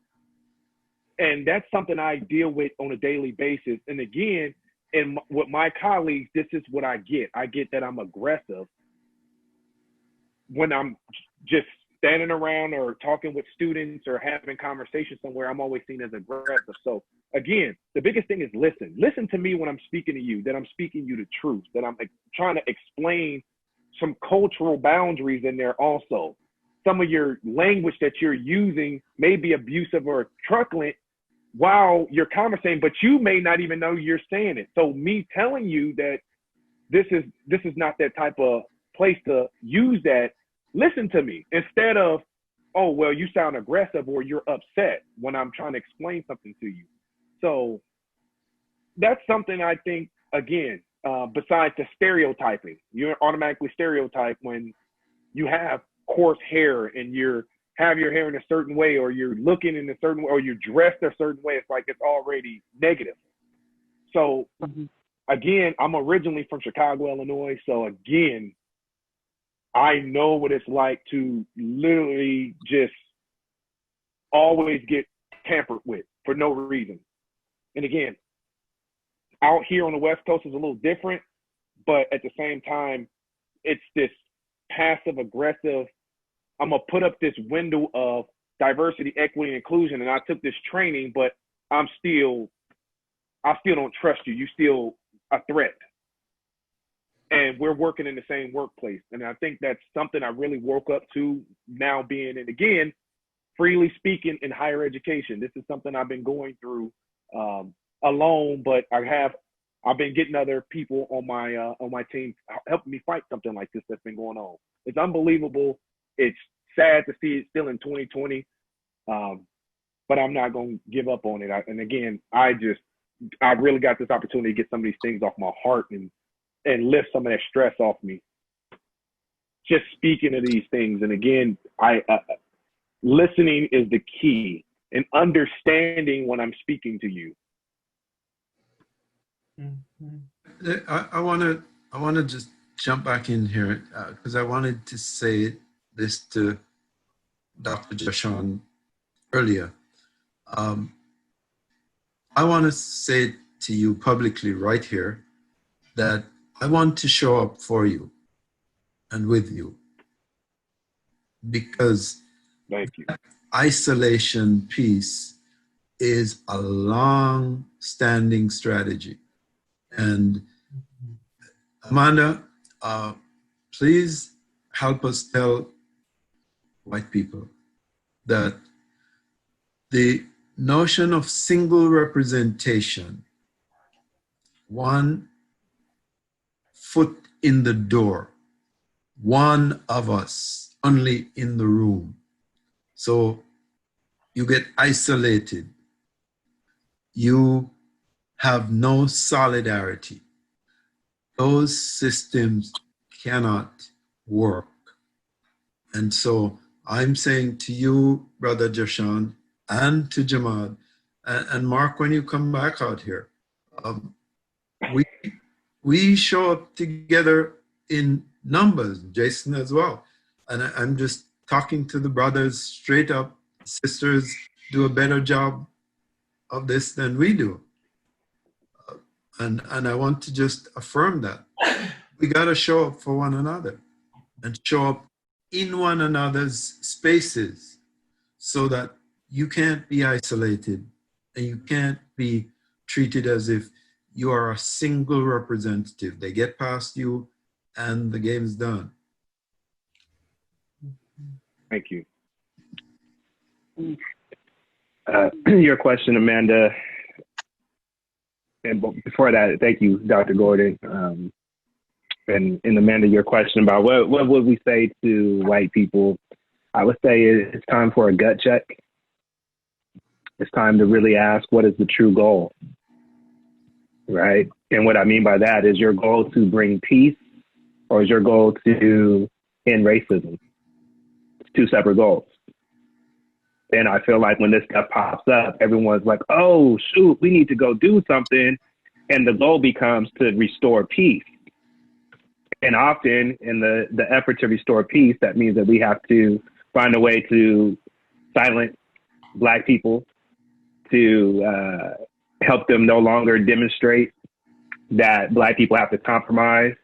And that's something I deal with on a daily basis. And again, with my colleagues, this is what I get. I get that I'm aggressive when I'm just standing around or talking with students or having conversations somewhere. I'm always seen as aggressive. So again, the biggest thing is listen. Listen to me when I'm speaking to you, that I'm speaking you the truth, that I'm trying to explain some cultural boundaries in there also. Some of your language that you're using may be abusive or truculent while you're conversating, but you may not even know you're saying it. So me telling you that this is not that type of place to use that, listen to me instead of, oh, well, you sound aggressive or you're upset when I'm trying to explain something to you. So that's something I think, again, besides the stereotyping, you're automatically stereotyped when you have coarse hair and have your hair in a certain way, or you're looking in a certain way, or you're dressed a certain way. It's like it's already negative. So again, I'm originally from Chicago, Illinois. So again, I know what it's like to literally just always get tampered with for no reason. And again, out here on the West Coast is a little different, but at the same time, it's this passive aggressive, I'm gonna put up this window of diversity, equity, and inclusion, and I took this training, but I still don't trust you. You still a threat. And we're working in the same workplace. And I think that's something I really woke up to now being, and again, freely speaking in higher education. This is something I've been going through alone, but I've been getting other people on my team helping me fight something like this that's been going on. It's unbelievable. It's sad to see it still in 2020, but I'm not going to give up on it. And again, I really got this opportunity to get some of these things off my heart and lift some of that stress off me. Just speaking of these things, and again, listening is the key, and understanding when I'm speaking to you. I want to just jump back in here because I wanted to say this to Dr. Jashon earlier. I want to say to you publicly right here that I want to show up for you and with you, because thank you. Isolation piece is a long-standing strategy. And Amanda, please help us tell white people that the notion of single representation, one foot in the door, one of us only in the room. So you get isolated. You have no solidarity. Those systems cannot work. And so I'm saying to you, Brother Jashon, and to Jamad, and Mark, when you come back out here, we show up together in numbers, Jason as well. And I'm just talking to the brothers straight up. Sisters do a better job of this than we do. And I want to just affirm that. We got to show up for one another and show up in one another's spaces so that you can't be isolated and you can't be treated as if you are a single representative. They get past you and the game's done. Thank you. Your question, Amanda. And before that, thank you, Dr. Gordon. And Amanda, your question about what would we say to white people? I would say it's time for a gut check. It's time to really ask, what is the true goal, right? And what I mean by that is your goal to bring peace, or is your goal to end racism? It's two separate goals. And I feel like when this stuff pops up, everyone's like, oh, shoot, we need to go do something. And the goal becomes to restore peace. And often in the effort to restore peace, that means that we have to find a way to silence Black people, to help them no longer demonstrate that Black people have to compromise.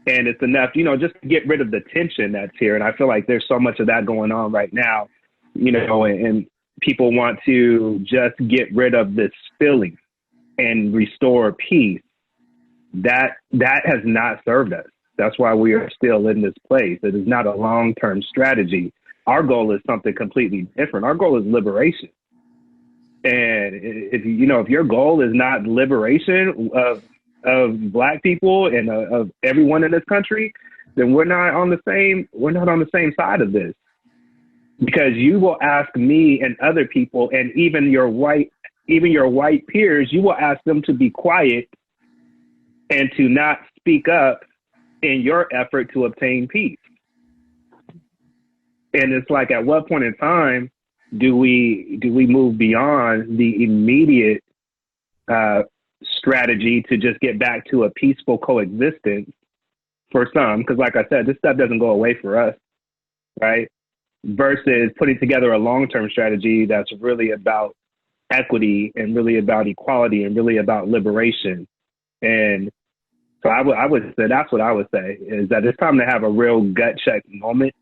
And it's enough, just to get rid of the tension that's here. And I feel like there's so much of that going on right now, and people want to just get rid of this feeling and restore peace. That has not served us. That's why we are still in this place. It is not a long-term strategy. Our goal is something completely different. Our goal is liberation. And if your goal is not liberation of Black people and of everyone in this country, then we're not on the same side of this. Because you will ask me and other people, and even your white peers, you will ask them to be quiet and to not speak up in your effort to obtain peace. And it's like, at what point in time do we move beyond the immediate strategy to just get back to a peaceful coexistence for some? Because like I said, this stuff doesn't go away for us, right? Versus putting together a long-term strategy that's really about equity and really about equality and really about liberation. And so I would say, that's what I would say, is that it's time to have a real gut check moment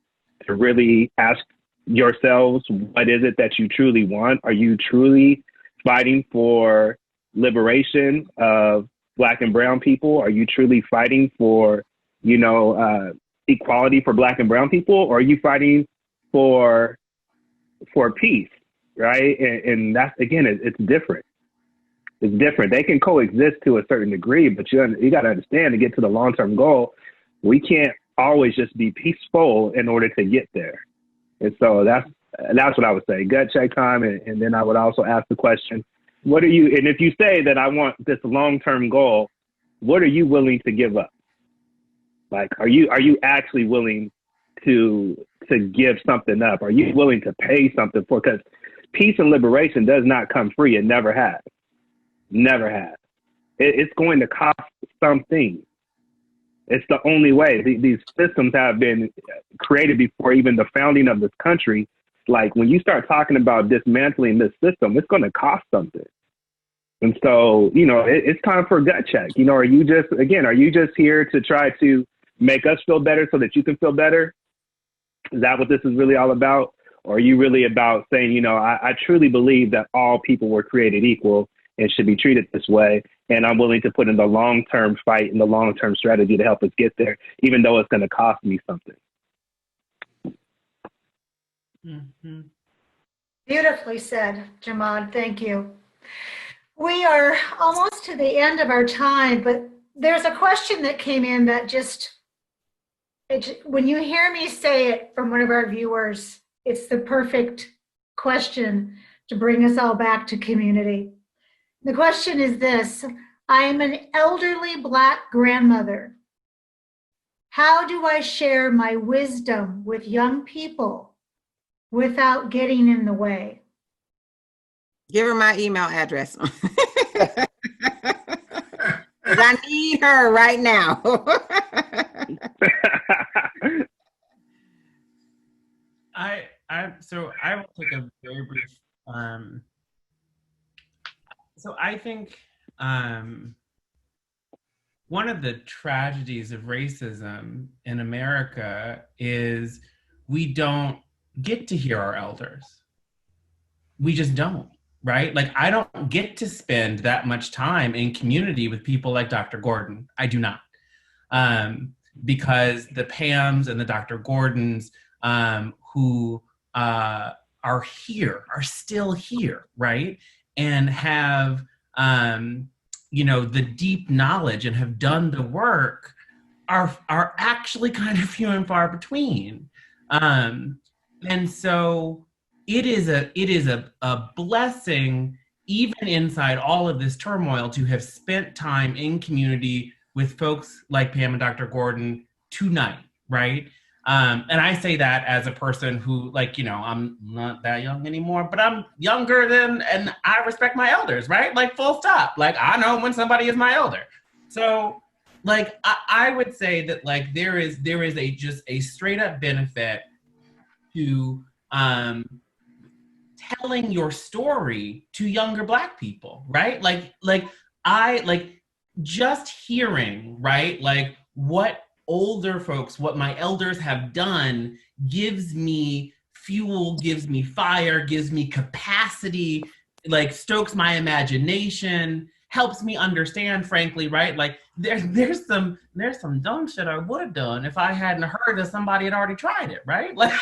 to really ask yourselves, what is it that you truly want? Are you truly fighting for liberation of Black and brown people? Are you truly fighting for, equality for Black and brown people? Or are you fighting for peace, right? And that's, again, it's different. It's different. They can coexist to a certain degree, but you got to understand, to get to the long-term goal, we can't always just be peaceful in order to get there. And so that's what I would say. Gut check time. And then I would also ask the question, and if you say that I want this long-term goal, what are you willing to give up? Like, are you actually willing to give something up? Are you willing to pay something for? Because peace and liberation does not come free. It never has. Never has. It's going to cost something. It's the only way. These systems have been created before even the founding of this country. Like, when you start talking about dismantling this system, it's going to cost something. And so, it's time for a gut check. Are you just here to try to make us feel better so that you can feel better? Is that what this is really all about? Or are you really about saying, I truly believe that all people were created equal and should be treated this way, and I'm willing to put in the long-term fight and the long-term strategy to help us get there, even though it's going to cost me something. Mm-hmm. Beautifully said, Jamad. Thank you. We are almost to the end of our time, but there's a question that came in that when you hear me say it from one of our viewers, it's the perfect question to bring us all back to community. The question is this: I am an elderly Black grandmother. How do I share my wisdom with young people without getting in the way? Give her my email address. I need her right now. So I will take a very brief. So I think one of the tragedies of racism in America is we don't get to hear our elders. We just don't, right? Like, I don't get to spend that much time in community with people like Dr. Gordon. I do not. Because the Pams and the Dr. Gordons who are still here, right? And have, the deep knowledge and have done the work are actually kind of few and far between. And so it is a blessing, even inside all of this turmoil, to have spent time in community with folks like Pam and Dr. Gordon tonight, right? And I say that as a person who, like, you know, I'm not that young anymore, but I'm younger than, and I respect my elders, right? Like, full stop. Like, I know when somebody is my elder. So, like, I would say that, like, there is a just a straight up benefit to telling your story to younger Black people, right? Like just hearing, right? Like, what older folks, what my elders have done gives me fuel, gives me fire, gives me capacity, like stokes my imagination, helps me understand, frankly, right? Like there's some dumb shit I would have done if I hadn't heard that somebody had already tried it, right? Like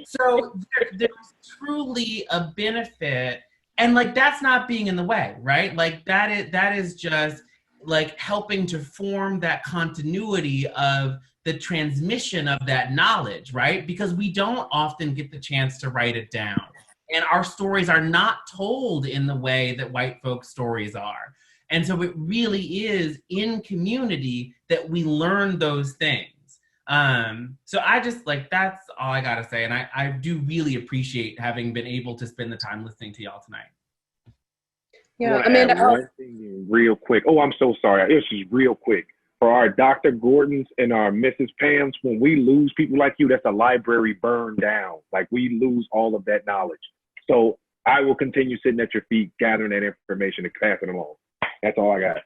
so there's truly a benefit, and like that's not being in the way, right? Like that is just like helping to form that continuity of the transmission of that knowledge, right? Because we don't often get the chance to write it down. And our stories are not told in the way that white folks' stories are. And so it really is in community that we learn those things. So I just, like, that's all I gotta say. And I do really appreciate having been able to spend the time listening to y'all tonight. Yeah, Amanda. One thing real quick. Oh, I'm so sorry. This is real quick. For our Dr. Gordons and our Mrs. Pams, when we lose people like you, that's a library burned down. Like, we lose all of that knowledge. So I will continue sitting at your feet, gathering that information and passing them on. That's all I got.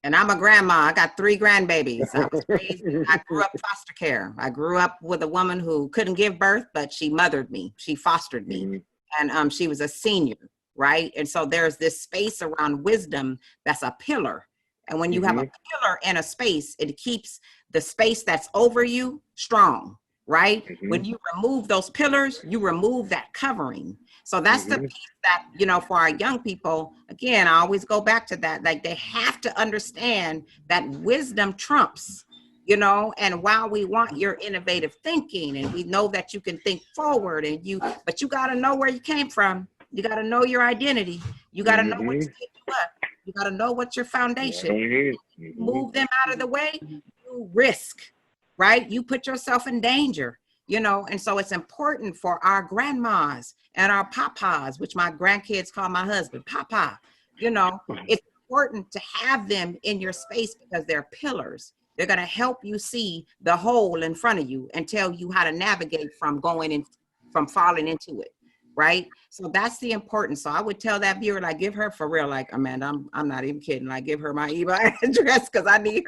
And I'm a grandma. I got 3 grandbabies. I grew up foster care. I grew up with a woman who couldn't give birth, but she mothered me. She fostered me. Mm-hmm. And she was a senior, right? And so there's this space around wisdom that's a pillar. And when you have a pillar in a space, it keeps the space that's over you strong, right? When you remove those pillars, you remove that covering. So that's the piece that, you know, for our young people, again, I always go back to that. Like, they have to understand that wisdom trumps, you know, and while we want your innovative thinking, and we know that you can think forward, but you got to know where you came from. You got to know your identity. You got to know what set you up. You got to know what's your foundation. Move them out of the way, you risk, right? You put yourself in danger, you know, and so it's important for our grandmas and our papas, which my grandkids call my husband, Papa, you know, it's important to have them in your space because they're pillars. They're going to help you see the hole in front of you and tell you how to navigate from from falling into it. Right. So that's the importance. So I would tell that viewer, like, give her, for real, like, Amanda, I'm not even kidding. Like, give her my email address because I need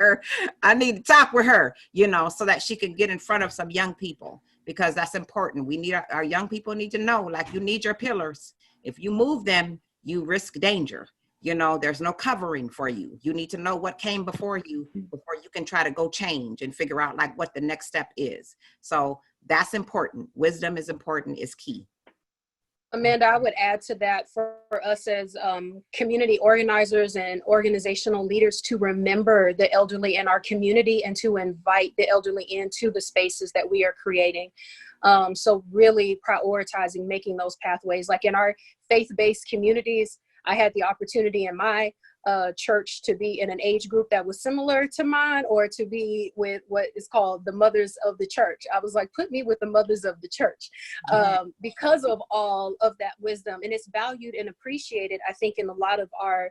to talk with her, you know, so that she could get in front of some young people, because that's important. We need our young people need to know, like, you need your pillars. If you move them, you risk danger. You know, there's no covering for you. You need to know what came before you can try to go change and figure out, like, what the next step is. So that's important. Wisdom is important, is key. Amanda, I would add to that for us as community organizers and organizational leaders to remember the elderly in our community and to invite the elderly into the spaces that we are creating. So really prioritizing making those pathways. Like in our faith-based communities, I had the opportunity in my church to be in an age group that was similar to mine, or to be with what is called the mothers of the church. I was like, put me with the mothers of the church, because of all of that wisdom. And it's valued and appreciated, I think, in a lot of our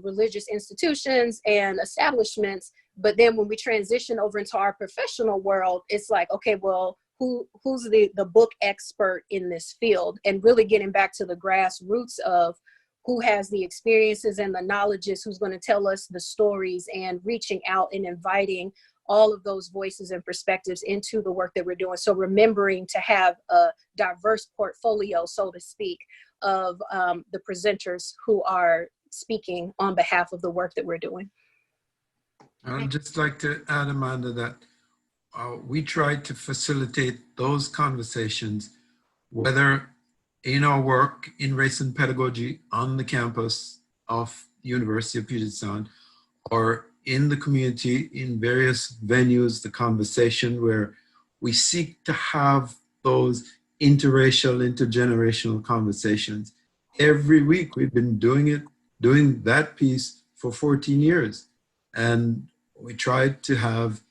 religious institutions and establishments. But then when we transition over into our professional world, it's like, okay, well, who's the book expert in this field? And really getting back to the grassroots of who has the experiences and the knowledges, who's going to tell us the stories, and reaching out and inviting all of those voices and perspectives into the work that we're doing. So remembering to have a diverse portfolio, so to speak, of the presenters who are speaking on behalf of the work that we're doing. I'd just like to add, Amanda, that we try to facilitate those conversations, whether in our work in race and pedagogy on the campus of University of Puget Sound, or in the community in various venues, the conversation where we seek to have those interracial, intergenerational conversations. Every week we've been doing that piece for 14 years. And we tried to have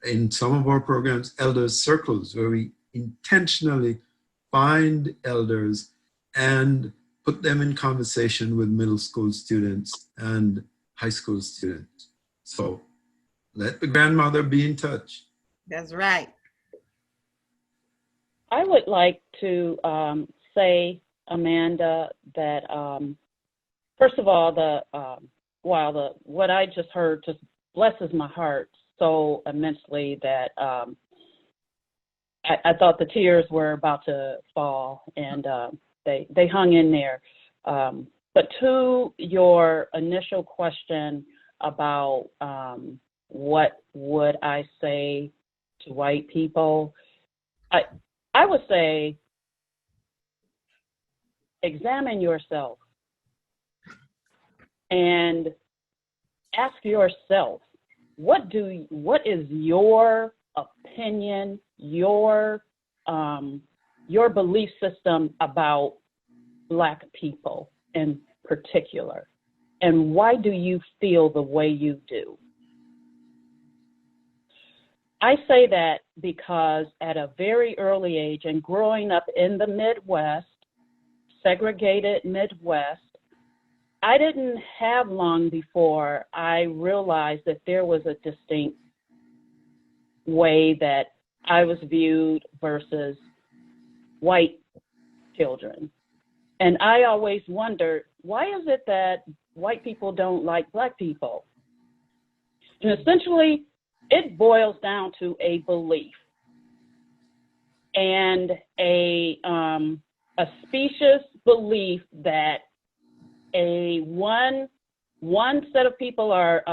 in some of our programs, elders circles, where we intentionally find elders and put them in conversation with middle school students and high school students. So let the grandmother be in touch. That's right. I would like to say, Amanda, that first of all, what I just heard just blesses my heart so immensely that I thought the tears were about to fall, and they hung in there. But to your initial question about what would I say to white people, I would say examine yourself and ask yourself, what is your opinion, your belief system about Black people in particular, and why do you feel the way you do? I say that because at a very early age and growing up in the Midwest, segregated Midwest, I didn't have long before I realized that there was a distinct way that I was viewed versus white children. And I always wondered, why is it that white people don't like Black people? And essentially, it boils down to a belief and a specious belief that one set of people are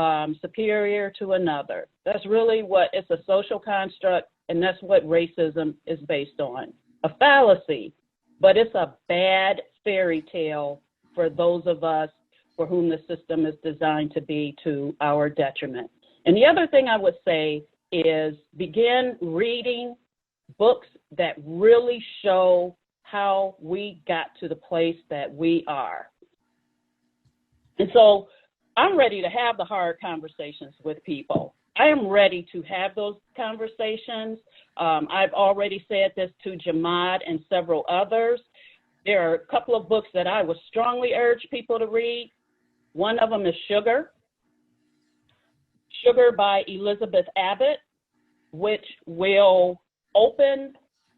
superior to another. That's really what it's a social construct, and that's what racism is based on. A fallacy, but it's a bad fairy tale for those of us for whom the system is designed to be to our detriment. And the other thing I would say is begin reading books that really show how we got to the place that we are. And so I'm ready to have the hard conversations with people. I am ready to have those conversations. I've already said this to Jamad and several others. There are a couple of books that I would strongly urge people to read. One of them is Sugar by Elizabeth Abbott, which will open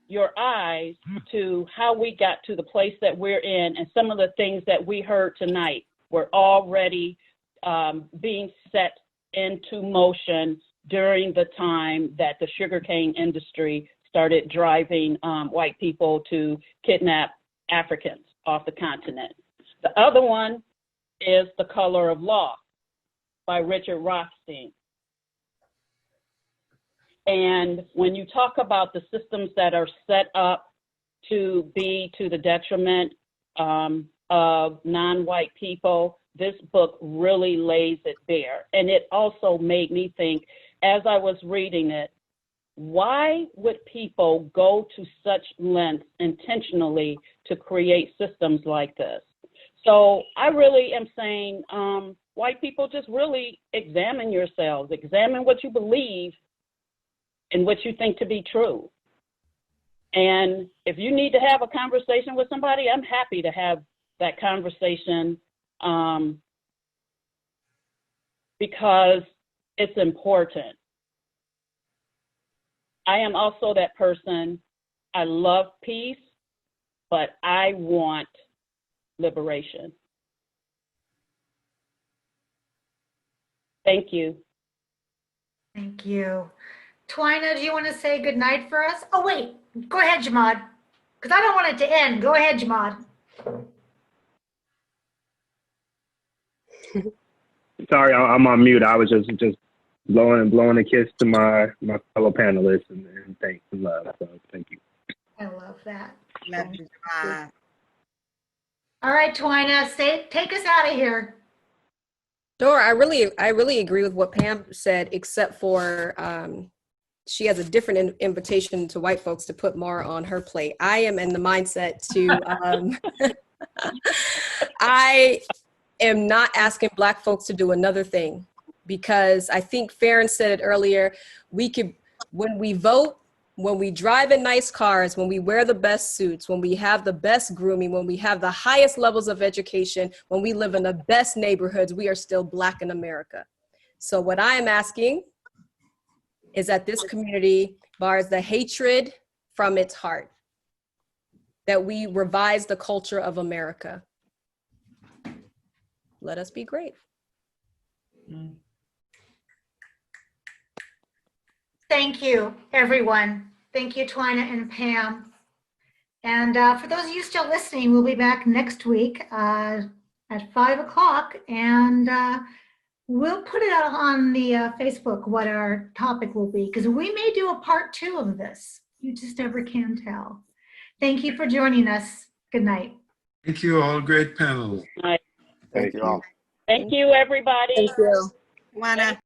your eyes to how we got to the place that we're in, and some of the things that we heard tonight were already being set into motion during the time that the sugarcane industry started driving white people to kidnap Africans off the continent. The other one is The Color of Law by Richard Rothstein. And when you talk about the systems that are set up to be to the detriment of non-white people, this book really lays it bare. And it also made me think, as I was reading it, why would people go to such lengths intentionally to create systems like this? So I really am saying, white people, just really examine yourselves, examine what you believe and what you think to be true. And if you need to have a conversation with somebody, I'm happy to have that conversation because it's important. I am also that person. I love peace, but I want liberation. Thank you. Thank you. Twina, do you want to say good night for us? Oh, wait, go ahead, Jamad, because I don't want it to end. Go ahead, Jamad. Sorry, I'm on mute. I was just blowing a kiss to my fellow panelists and thanks and love. So thank you. I love that. Love you, Jamad. All right, Twina, take us out of here. Sure, I really agree with what Pam said, except for she has a different invitation to white folks to put more on her plate. I am in the mindset to, I am not asking Black folks to do another thing, because I think Fahren said it earlier, we could when we vote, when we drive in nice cars, when we wear the best suits, when we have the best grooming, when we have the highest levels of education, when we live in the best neighborhoods, we are still Black in America. So what I am asking is that this community bars the hatred from its heart, that we revise the culture of America. Let us be great. Thank you, everyone. Thank you, Twina and Pam. And for those of you still listening, we'll be back next week at 5 o'clock, and we'll put it out on the Facebook what our topic will be, because we may do a part 2 of this. You just never can tell. Thank you for joining us. Good night. Thank you all. Great panel. Thank you all. Thank you, everybody. Thank you. Wanna